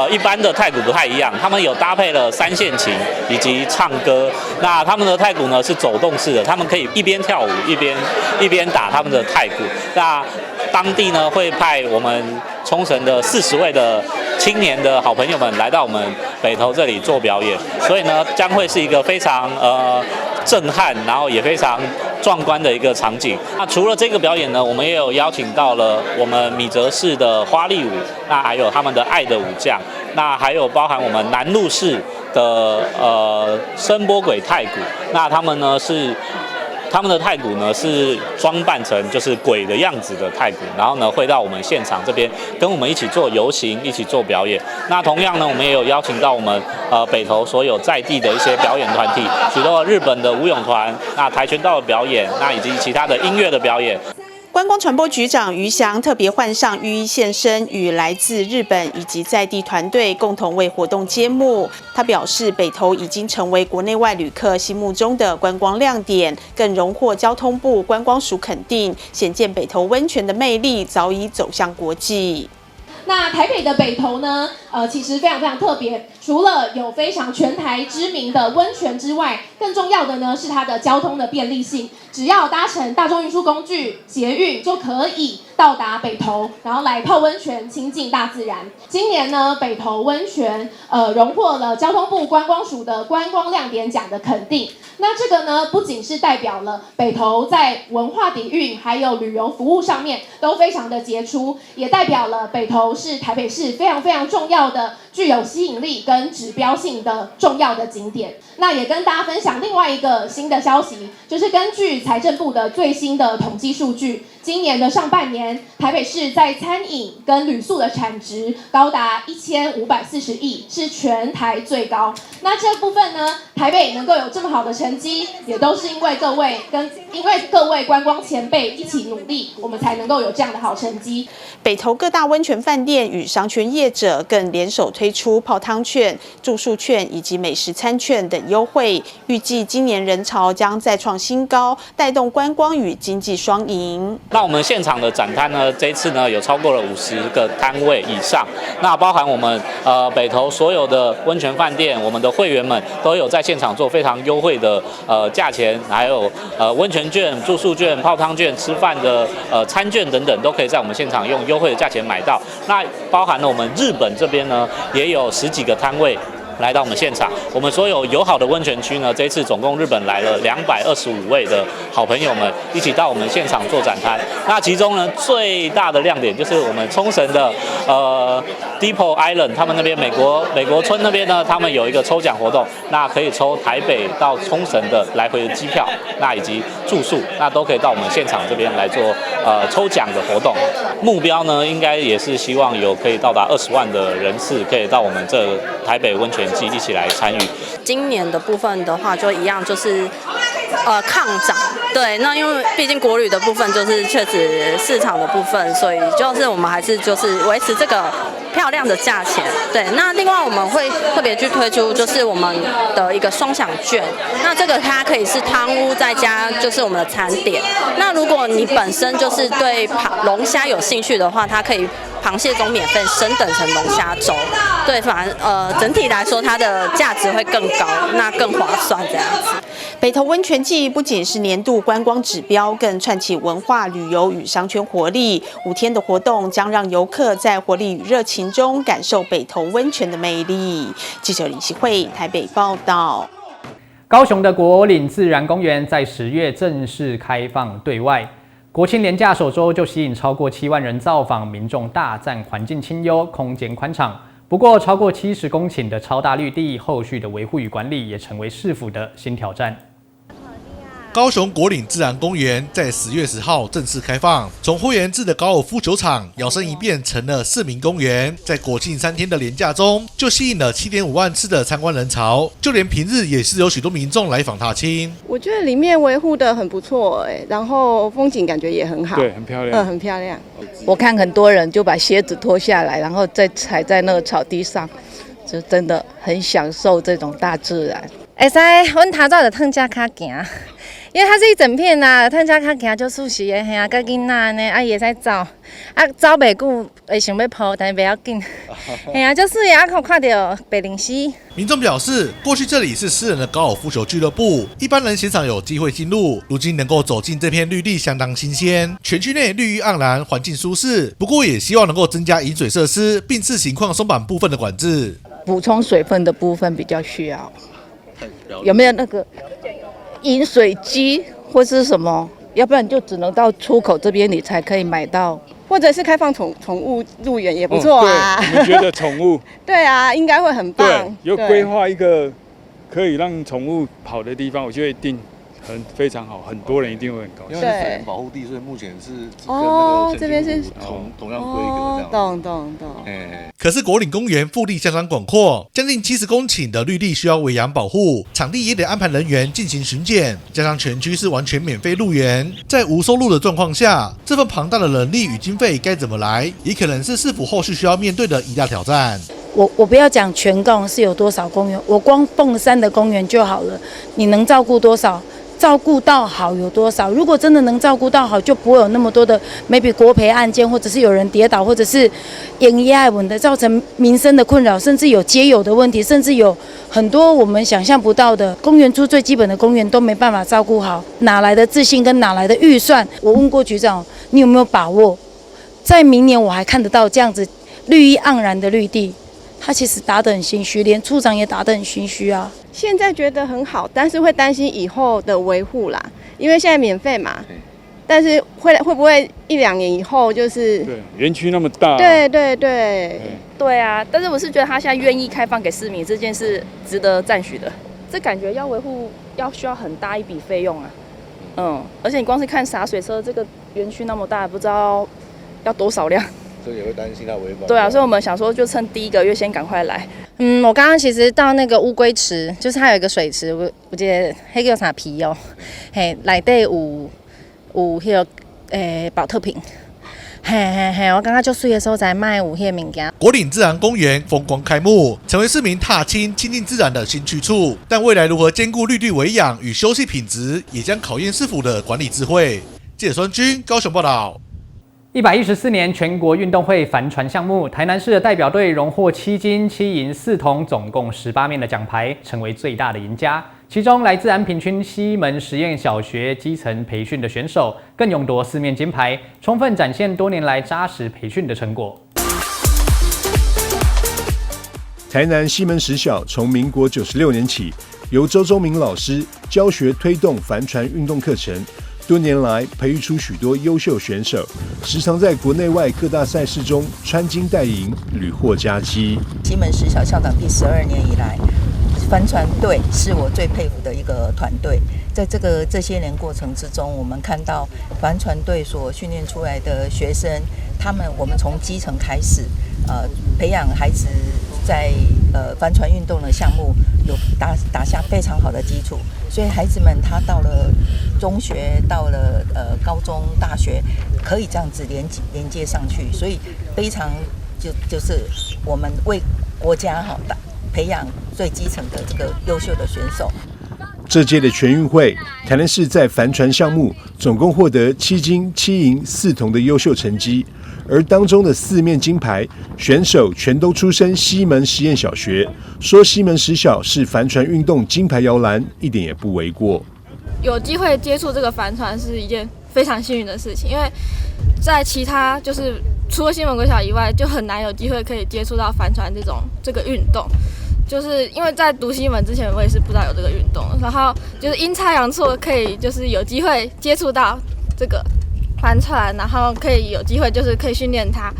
Speaker 4: 一般的太鼓不太一样，他们有搭配了三线琴以及唱歌。那他们的太鼓呢是走动式的，他们可以一边跳舞一边打他们的太鼓。那当地呢会派我们冲绳的40位的青年的好朋友们来到我们北投这里做表演，所以呢将会是一个非常震撼，然后也非常壮观的一个场景。那除了这个表演呢，我们也有邀请到了我们米泽市的花丽舞，那还有他们的爱的武将，那还有包含我们南陆市的声波鬼太鼓，那他们的太鼓呢是装扮成就是鬼的样子的太鼓，然后呢会到我们现场这边跟我们一起做游行，一起做表演。那同样呢，我们也有邀请到我们北投所有在地的一些表演团体，许多日本的舞踊团，那跆拳道的表演，那以及其他的音乐的表演。
Speaker 2: 观光传播局长于翔特别换上浴衣现身，与来自日本以及在地团队共同为活动揭幕。他表示，北投已经成为国内外旅客心目中的观光亮点，更荣获交通部观光署肯定，显见北投温泉的魅力早已走向国际。
Speaker 5: 那台北的北投呢，其实非常非常特别，除了有非常全台知名的温泉之外，更重要的呢是它的交通的便利性，只要搭乘大众运输工具捷运就可以到达北投，然后来泡温泉，亲近大自然。今年呢，北投温泉荣获了交通部观光署的观光亮点奖的肯定。那这个呢，不仅是代表了北投在文化底蕴还有旅游服务上面都非常的杰出，也代表了北投是台北市非常非常重要的、具有吸引力跟指标性的重要的景点。那也跟大家分享另外一个新的消息，就是根据财政部的最新的统计数据，今年的上半年，台北市在餐饮跟旅宿的产值高达1540亿，是全台最高。那这部分呢，台北能够有这么好的成绩，也都是因为各位观光前辈一起努力，我们才能够有这样的好成绩。
Speaker 2: 北投各大温泉饭店与商圈业者更联手推出泡汤券、住宿券以及美食餐券等优惠，预计今年人潮将再创新高，带动观光与经济双赢。
Speaker 4: 那我们现场的展摊呢，这一次呢有超过了50个摊位以上，那包含我们北投所有的温泉饭店，我们的会员们都有在现场做非常优惠的价钱，还有温泉券、住宿券、泡汤券、吃饭的餐券等等，都可以在我们现场用优惠的价钱买到。那包含了我们日本这边呢，也有10几个摊位来到我们现场。我们所有友好的温泉区呢，这一次总共日本来了225位的好朋友们一起到我们现场做展摊。那其中呢，最大的亮点就是我们冲绳的Depot Island， 他们那边美国村那边呢，他们有一个抽奖活动，那可以抽台北到冲绳的来回的机票，那以及住宿，那都可以到我们现场这边来做抽奖的活动。目标呢，应该也是希望有可以到达20万的人次，可以到我们这台北温泉季一起来参与。
Speaker 16: 今年的部分的话，就一样就是抗涨，对，那因为毕竟国旅的部分就是确实市场的部分，所以就是我们还是就是维持这个漂亮的价钱。对，那另外我们会特别去推出就是我们的一个双享券，那这个它可以是汤屋再加就是我们的餐点。那如果你本身就是对龙虾有兴趣的话，它可以螃蟹中免费升等成龙虾粥。对，反正整体来说它的价值会更高，那更划算这样子。
Speaker 2: 北投温泉季不仅是年度观光指标，更串起文化、旅游与商圈活力。5天的活动将让游客在活力与热情中感受北投温泉的魅力。记者李希慧台北报道。
Speaker 1: 高雄的国岭自然公园在10月正式开放对外。国庆连假首周就吸引超过7万人造访，民众大赞环境清幽、空间宽敞。不过，超过70公顷的超大绿地，后续的维护与管理也成为市府的新挑战。
Speaker 6: 高雄国岭自然公园在10月10号正式开放，从会员制的高尔夫球场摇身一变成了市民公园。在国庆3天的连假中，就吸引了7.5万次的参观人潮，就连平日也是有许多民众来访踏青。
Speaker 19: 我觉得里面维护得很不错然后风景感觉也很好，
Speaker 10: 对，很漂亮，
Speaker 19: 很漂亮。
Speaker 20: 我看很多人就把鞋子脱下来，然后再踩在那个草地上，就真的很享受这种大自然。
Speaker 21: 会使，阮头早就褪遮脚行，因为它是一整片呐，褪遮脚行就舒适的，嘿啊，甲囡仔安尼，伊会使走，走袂久会想要抱，但是袂要紧，嘿啊，就是也看到白灵溪。
Speaker 6: 民众表示，过去这里是私人的高尔夫球俱乐部，一般人鲜少有机会进入，如今能够走进这片绿地，相当新鲜。全区内绿意盎然，环境舒适，不过也希望能够增加饮水设施，并视情况松绑部分的管制。
Speaker 20: 补充水分的部分比较需要。有没有那个饮水机或是什么？要不然就只能到出口这边你才可以买到，
Speaker 19: 或者是开放宠物入园也不错啊。
Speaker 10: 对，我们觉得宠物
Speaker 19: 对啊，应该会很棒。
Speaker 10: 对，有规划一个可以让宠物跑的地方，我觉得一定非常好，很多人一定会很高兴。
Speaker 22: 因为是水源保护地，所以目前是
Speaker 19: 这边是
Speaker 22: 同样规格这样。
Speaker 19: 懂。
Speaker 6: 可是国岭公园腹地相当广阔，将近70公顷的绿地需要维养保护，场地也得安排人员进行巡检，加上全区是完全免费入园，在无收入的状况下，这份庞大的人力与经费该怎么来，也可能是市府后续需要面对的一大挑战。
Speaker 20: 我不要讲全高雄是有多少公园，我光凤山的公园就好了，你能照顾多少？照顾到好有多少？如果真的能照顾到好，就不会有那么多的 maybe 国赔案件，或者是有人跌倒，或者是营业问题造成民生的困扰，甚至有街友的问题，甚至有很多我们想象不到的公园处最基本的公园都没办法照顾好，哪来的自信跟哪来的预算？我问过局长，你有没有把握，在明年我还看得到这样子绿意盎然的绿地？他其实打得很心虚，连处长也打得很心虚啊。
Speaker 19: 现在觉得很好，但是会担心以后的维护啦，因为现在免费嘛。但是会不会1-2年以后就是
Speaker 10: 对园区那么大？
Speaker 21: 对啊！但是我是觉得他现在愿意开放给市民这件事值得赞许的。这感觉要维护需要很大一笔费用啊。而且你光是看洒水车这个园区那么大，不知道要多少辆。
Speaker 22: 所以也会担心它违法。
Speaker 21: 对啊，所以我们想说，就趁第1个月先赶快来。我刚刚其实到那个乌龟池，就是它有一个水池，我记得那个叫啥皮哦，嘿，内底有迄个保特瓶。我刚刚就水的时候才卖有迄个物件。
Speaker 6: 国岭自然公园风光开幕，成为市民踏青亲近自然的新去处。但未来如何兼顾绿地维养与休憩品质，也将考验市府的管理智慧。记者孙军高雄报道。
Speaker 1: 114年全国运动会帆船项目，台南市的代表队荣获7金7银4铜，总共18面的奖牌，成为最大的赢家。其中，来自安平区西门实验小学基层培训的选手，更勇夺4面金牌，充分展现多年来扎实培训的成果。
Speaker 23: 台南西门实小从民国96年起，由周忠明老师教学推动帆船运动课程。多年来，培育出许多优秀选手，时常在国内外各大赛事中穿金戴银，屡获佳绩。
Speaker 25: 西门实小校长第12年以来，帆船队是我最佩服的一个团队。在这些年过程之中，我们看到帆船队所训练出来的学生，我们从基层开始，培养孩子在帆船运动的项目有打下非常好的基础，所以孩子们他到了中学，到了高中、大学，可以这样子连接上去，所以非常就是我们为国家培养最基层的这个优秀的选手。
Speaker 23: 这届的全运会，台南市在帆船项目总共获得7金7银4铜的优秀成绩，而当中的4面金牌选手全都出身西门实验小学，说西门实小是帆船运动金牌摇篮，一点也不为过。
Speaker 26: 有机会接触这个帆船是一件非常幸运的事情，因为在其他就是除了西门国小以外，就很难有机会可以接触到帆船这个运动。就是因为在读西门之前，我也是不知道有这个运动，然后就是阴差阳错可以就是有机会接触到这个帆船，然后可以有机会就是可以训练它，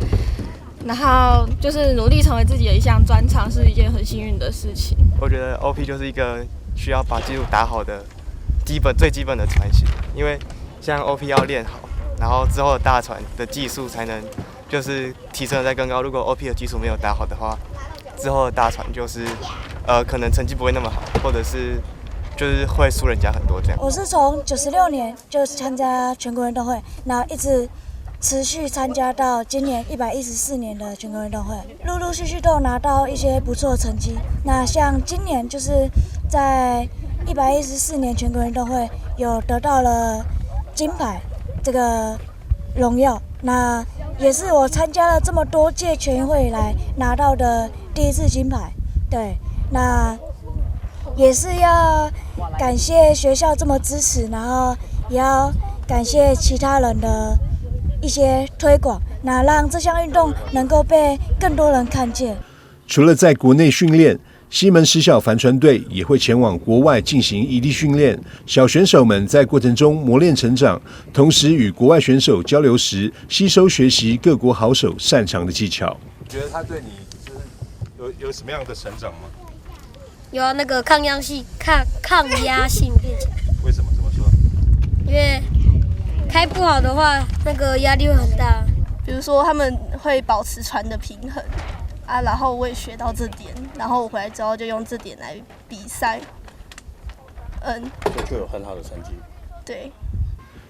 Speaker 26: 然后就是努力成为自己的一项专长，是一件很幸运的事情。
Speaker 8: 我觉得 OP 就是一个需要把技术打好的最基本的船型，因为像 OP 要练好，然后之后的大船的技术才能就是提升得再更高。如果 OP 的基础没有打好的话，之后的大船就是可能成绩不会那么好，或者是就是会输人家很多这样。
Speaker 9: 我是从96年就参加全国运动会，然后一直持续参加到今年114年的全国运动会，陆陆续续都有拿到一些不错的成绩。那像今年就是在114年全国运动会有得到了金牌这个荣耀，那也是我参加了这么多届全运会以来拿到的第一次金牌。对，那也是要感谢学校这么支持，然后也要感谢其他人的一些推广，那让这项运动能够被更多人看见。
Speaker 23: 除了在国内训练，西门实小帆船队也会前往国外进行异地训练。小选手们在过程中磨练成长，同时与国外选手交流时，吸收学习各国好手擅长的技巧。
Speaker 22: 你觉得他对你就是有什么样的成长吗？
Speaker 11: 有那个抗压性变强。
Speaker 22: 为什么这么说？
Speaker 11: 因为开不好的话，那个压力会很大。
Speaker 26: 比如说他们会保持船的平衡啊，然后我也学到这点，然后我回来之后就用这点来比赛。
Speaker 22: 所以就有很好的成绩。
Speaker 26: 对。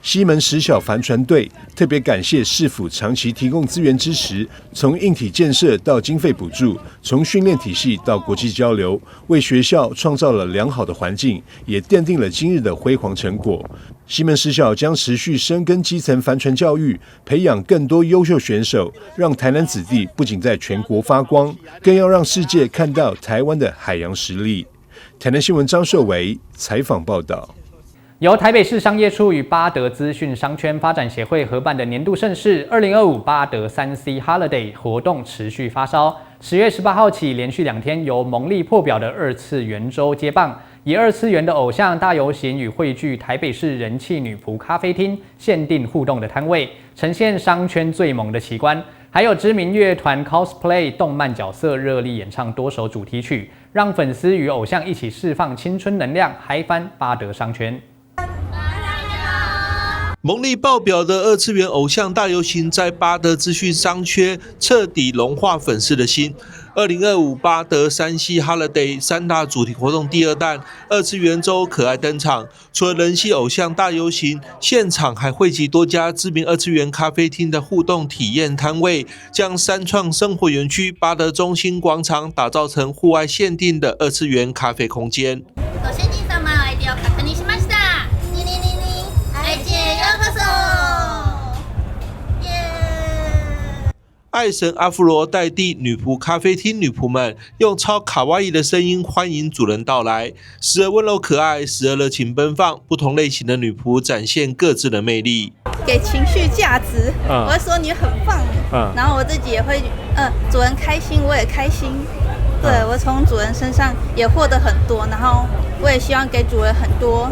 Speaker 23: 西门实小帆船队特别感谢市府长期提供资源支持，从硬体建设到经费补助，从训练体系到国际交流，为学校创造了良好的环境，也奠定了今日的辉煌成果。西门实小将持续深耕基层帆船教育，培养更多优秀选手，让台南子弟不仅在全国发光，更要让世界看到台湾的海洋实力。台南新闻张硕维采访报道。
Speaker 1: 由台北市商业处与巴德资讯商圈发展协会合办的年度盛事2025巴德3C Holiday 活动持续发烧。10月18号起，连续2天由蒙利破表的二次元周接棒，以二次元的偶像大游行与汇聚台北市人气女仆咖啡厅限定互动的摊位，呈现商圈最萌的奇观。还有知名乐团 cosplay 动漫角色热力演唱多首主题曲，让粉丝与偶像一起释放青春能量，嗨翻巴德商圈。
Speaker 12: 蒙利爆表的二次元偶像大游行在巴德资讯商圈彻底融化粉丝的心。2025巴德3C Holiday 3大主题活动第2弹二次元周可爱登场，除了人气偶像大游行，现场还汇集多家知名二次元咖啡厅的互动体验摊位，将三创生活园区巴德中心广场打造成户外限定的二次元咖啡空间。爱神阿芙罗代替女仆咖啡厅女仆们，用超卡哇伊的声音欢迎主人到来，时而温柔可爱，时而热情奔放。不同类型的女仆展现各自的魅力，
Speaker 13: 给情绪价值。我会说你很棒，然后我自己也会，主人开心，我也开心。对，我从主人身上也获得很多，然后我也希望给主人很多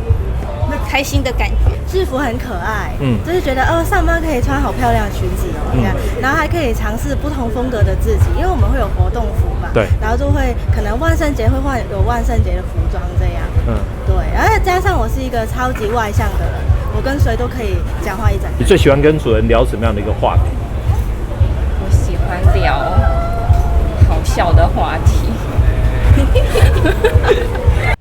Speaker 13: 开心的感觉。
Speaker 24: 制服很可爱，就是觉得上班可以穿好漂亮的裙子你看，然后还可以尝试不同风格的自己，因为我们会有活动服嘛，对，然后就会可能万圣节会换有万圣节的服装这样，对，而且加上我是一个超级外向的人，我跟谁都可以讲话一整天。
Speaker 27: 你最喜欢跟主人聊什么样的一个话题？
Speaker 28: 我喜欢聊好笑的话题。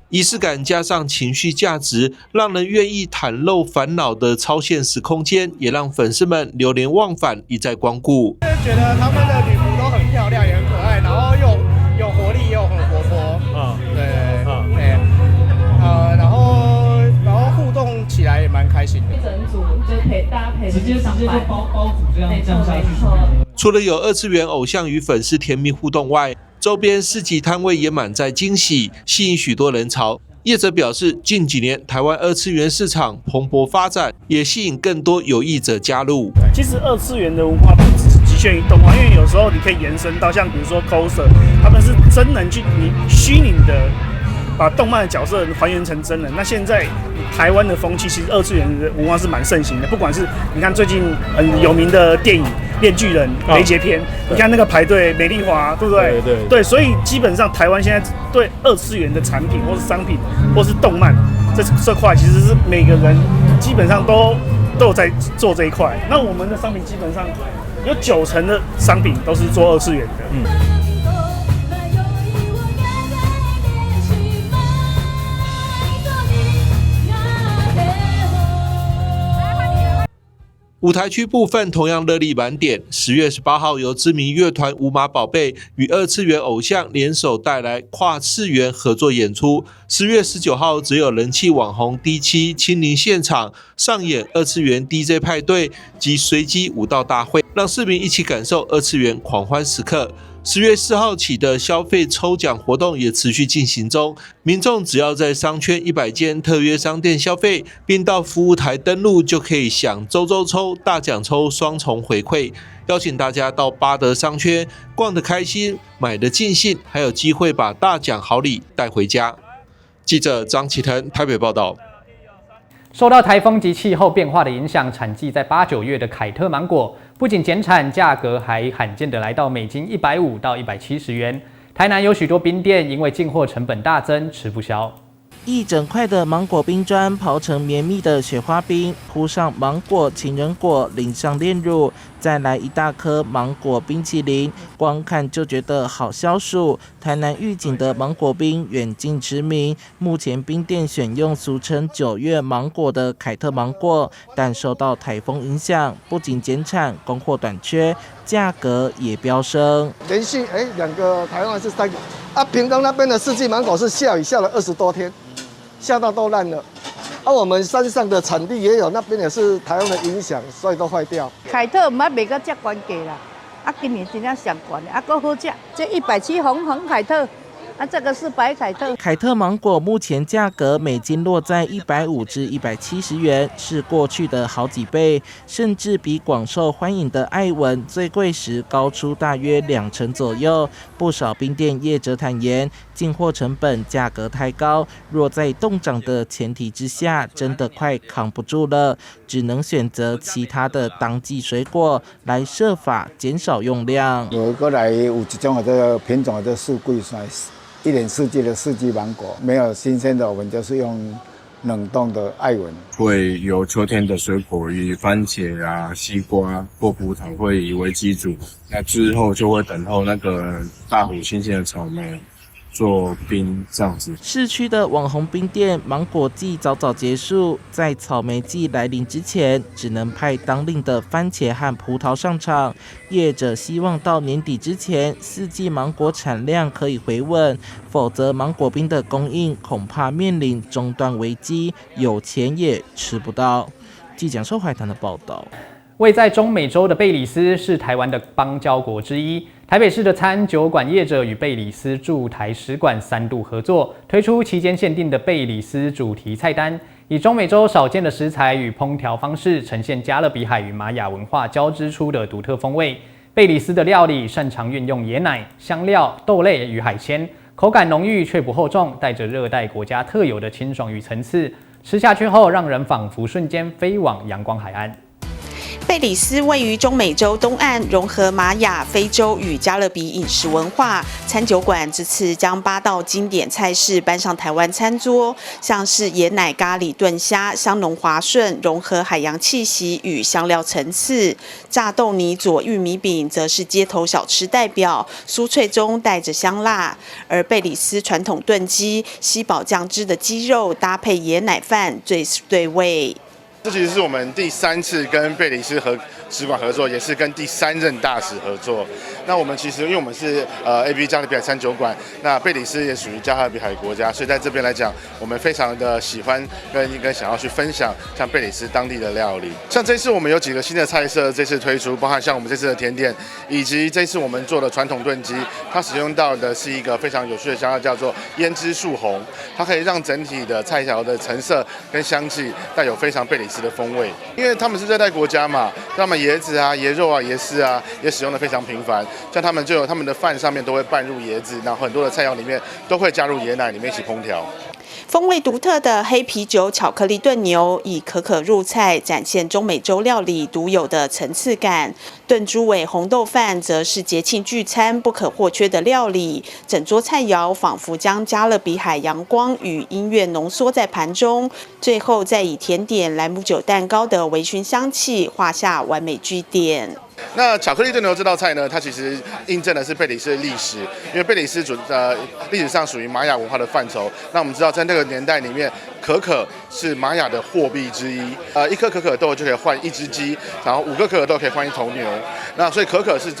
Speaker 12: 仪式感加上情绪价值，让人愿意袒露烦恼的超现实空间，也让粉丝们流连忘返，一再光顾。
Speaker 29: 觉得他们的女仆都很漂亮，也很可爱，然后又有活力，又很活泼。然后互动起来也蛮开心的。一整组就陪大家陪直接就包组这样下去。
Speaker 12: 除了有二次元偶像与粉丝甜蜜互动外，周边市集摊位也满载惊喜，吸引许多人潮。业者表示，近几年台湾二次元市场蓬勃发展，也吸引更多有意者加入。
Speaker 27: 其实二次元的文化不只是局限于动画，因为有时候你可以延伸到像比如说 coser， 他们是真人去你虚拟的把动漫的角色还原成真人。那现在台湾的风气，其实二次元的文化是蛮盛行的。不管是你看最近很有名的电影《链锯人》雷杰篇，你看那个排队美丽华，对不对？对，所以基本上台湾现在对二次元的产品或是商品或是动漫这块，其实是每个人基本上都有在做这一块。那我们的商品基本上有90%的商品都是做二次元的。
Speaker 12: 舞台区部分同样热力满点，10月18号由知名乐团无码宝贝与二次元偶像联手带来跨次元合作演出。10月19号只有人气网红 D7 亲临现场上演二次元 DJ 派对及随机舞蹈大会，让市民一起感受二次元狂欢时刻。10月4号起的消费抽奖活动也持续进行中，民众只要在商圈100间特约商店消费，并到服务台登录，就可以享周周抽、大奖抽双重回馈。邀请大家到八德商圈逛得开心，买得尽兴，还有机会把大奖好礼带回家。记者张启腾台北报道。
Speaker 1: 受到台风及气候变化的影响，产季在8、9月的凯特芒果不仅减产，价格还罕见的来到每斤150到170元。台南有许多冰店因为进货成本大增，吃不消。
Speaker 3: 一整块的芒果冰砖刨成绵密的雪花冰，铺上芒果、情人果，淋上炼乳，再来一大颗芒果冰淇淋，光看就觉得好消暑。台南玉井的芒果冰远近驰名，目前冰店选用俗称9月芒果的凯特芒果，但受到台风影响，不仅减产，供货短缺，价格也飙升。
Speaker 4: 连续2个台湾是3个啊，屏东那边的四季芒果是下雨下了20多天。下到都烂了，我们山上的产地也有，那边也是台湾的影响，所以都坏掉。
Speaker 5: 凯特唔捌卖到这高价啦，今年真正上高的，够好吃。这170红凯特，这个是白凯特。
Speaker 3: 凯特芒果目前价格每斤落在150至170元，是过去的好几倍，甚至比广受欢迎的爱文最贵时高出大约2成左右。不少冰店业者坦言，进货成本价格太高，若在冻涨的前提之下，真的快扛不住了，只能选择其他的当季水果来设法减少用量。
Speaker 7: 过来有一种的品种的四季1年4季的四季芒果，没有新鲜的，我们就是用冷冻的爱文。
Speaker 14: 会有秋天的水果，以番茄啊、西瓜或葡萄会以为基础，那之后就会等候那个大湖新鲜的草莓做冰这样子。
Speaker 3: 市区的网红冰店芒果季早早结束，在草莓季来临之前，只能派当令的番茄和葡萄上场。业者希望到年底之前，四季芒果产量可以回稳，否则芒果冰的供应恐怕面临中断危机，有钱也吃不到。记者受海棠的报道。
Speaker 1: 位在中美洲的贝里斯是台湾的邦交国之一。台北市的餐酒馆业者与贝里斯驻台使馆3度合作，推出期间限定的贝里斯主题菜单，以中美洲少见的食材与烹调方式，呈现加勒比海与玛雅文化交织出的独特风味。贝里斯的料理擅长运用椰奶、香料、豆类与海鲜，口感浓郁却不厚重，带着热带国家特有的清爽与层次。吃下去后，让人仿佛瞬间飞往阳光海岸。
Speaker 2: 贝里斯位于中美洲东岸，融合玛雅、非洲与加勒比饮食文化。餐酒馆这次将8道经典菜式搬上台湾餐桌，像是椰奶咖喱炖虾，香浓滑顺，融合海洋气息与香料层次；炸豆泥佐玉米饼则是街头小吃代表，酥脆中带着香辣。而贝里斯传统炖鸡，吸饱酱汁的鸡肉搭配椰奶饭，最是对味。
Speaker 15: 这其实是我们第3次跟贝里斯使馆合作，也是跟第3任大使合作。那我们其实因为我们是AB 加勒比海餐酒馆，那贝里斯也属于加勒比海国家，所以在这边来讲，我们非常的喜欢跟想要去分享像贝里斯当地的料理。像这次我们有几个新的菜色，这次推出，包含像我们这次的甜点，以及这次我们做的传统炖鸡，它使用到的是一个非常有趣的香料，叫做胭脂树红，它可以让整体的菜肴的成色跟香气带有非常贝里斯的风味。因为他们是热带国家嘛，他们椰子啊、椰肉啊、椰丝啊，也使用的非常频繁。像他们就有他们的饭上面都会拌入椰子，然后很多的菜肴里面都会加入椰奶，里面一起烹调。
Speaker 2: 风味独特的黑啤酒巧克力炖牛，以可可入菜，展现中美洲料理独有的层次感。炖猪尾红豆饭则是节庆聚餐不可或缺的料理，整桌菜肴仿佛将加勒比海阳光与音乐浓缩在盘中，最后再以甜点莱姆酒蛋糕的微醺香气画下完美句点。
Speaker 15: 那巧克力炖牛这道菜呢，它其实印证的是贝里斯的历史，因为贝里斯历史上属于玛雅文化的范畴。那我们知道，在那个年代里面，可可是玛雅的货币之一，一颗可可豆就可以换1只鸡，然后5个可可豆可以换1头牛。那所以可可是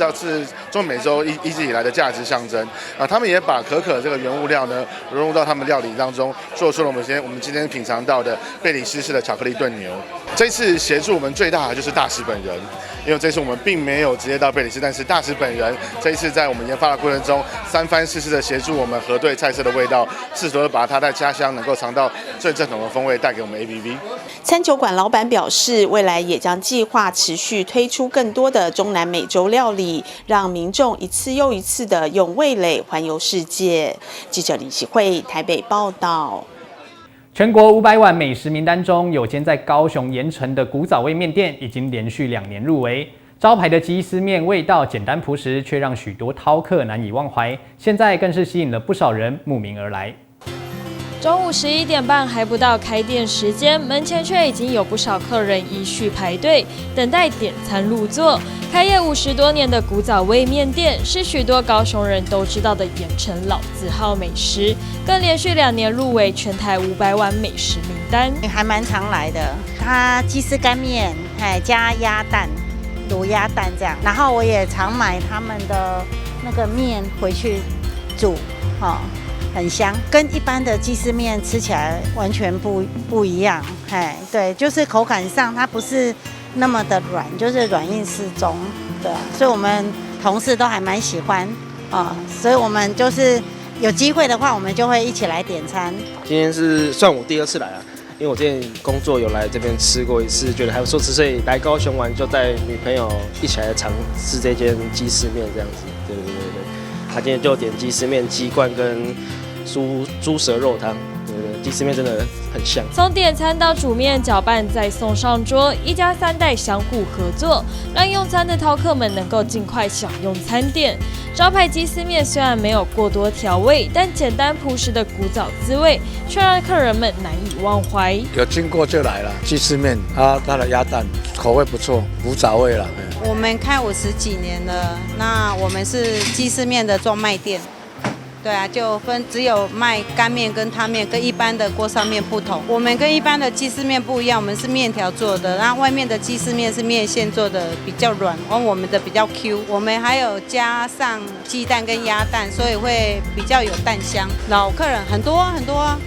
Speaker 15: 中美洲一直以来的价值象征。他们也把可可这个原物料呢融入到他们料理当中，做出了我们今天品尝到的贝里斯式的巧克力炖牛。这次协助我们最大的就是大使本人，因为这次我们并没有直接到贝里斯，但是大使本人这一次在我们研发的过程中，三番四次的协助我们核对菜色的味道，试图把他在家乡能够尝到最正统的风味带给我们 ABV。
Speaker 2: 餐酒馆老板表示，未来也将计划持续推出更多的中南美洲料理，让民众一次又一次的用味蕾环游世界。记者李喜慧台北报道。
Speaker 1: 全国500碗美食名单中，有间在高雄盐埕的古早味面店已经连续2年入围。招牌的鸡丝面味道简单朴实，却让许多饕客难以忘怀。现在更是吸引了不少人慕名而来。
Speaker 6: 中午11点半还不到开店时间，门前却已经有不少客人依序排队，等待点餐入座。开业50多年的古早味面店，是许多高雄人都知道的盐埕老字号美食，更连续2年入围全台500碗美食名单，
Speaker 10: 还蛮常来的。它鸡丝干面，加鸭蛋、卤鸭蛋这样，然后我也常买他们的那个面回去煮，很香，跟一般的鸡丝面吃起来完全不一样，对，就是口感上它不是那么的软，就是软硬适中，对，所以我们同事都还蛮喜欢所以我们就是有机会的话，我们就会一起来点餐。
Speaker 16: 今天是算我第2次来啊，因为我之前工作有来这边吃过1次，觉得还不错吃，所以来高雄玩就带女朋友一起来尝试这间鸡丝面这样子，对。他今天就点鸡丝面、鸡冠跟猪舌肉汤，对，鸡丝面真的很香。
Speaker 6: 从点餐到煮面、搅拌再送上桌，一家3代相互合作，让用餐的饕客们能够尽快享用餐点。招牌鸡丝面虽然没有过多调味，但简单朴实的古早滋味，却让客人们难以忘怀。
Speaker 17: 有经过就来了，鸡丝面它的鸭蛋口味不错，古早味了。
Speaker 18: 我们开50几年了，那我们是鸡丝面的专卖店。对啊，就只有卖干面跟汤面，跟一般的锅烧面不同。我们跟一般的鸡丝面不一样，我们是面条做的，然后外面的鸡丝面是面线做的，比较软，而我们的比较 Q。我们还有加上鸡蛋跟鸭蛋，所以会比较有蛋香。老客人很多很多，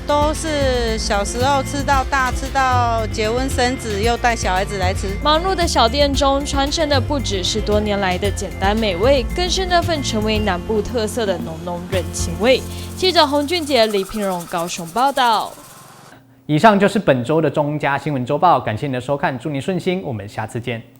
Speaker 18: 都是小时候吃到大，吃到结婚生子，又带小孩子来吃。
Speaker 6: 忙碌的小店中，传承的不只是多年来的简单美味，更是那份成为南部特色的浓浓人情味。记者洪俊杰、李品荣高雄报道。
Speaker 1: 以上就是本周的中嘉新闻周报，感谢您的收看，祝您顺心，我们下次见。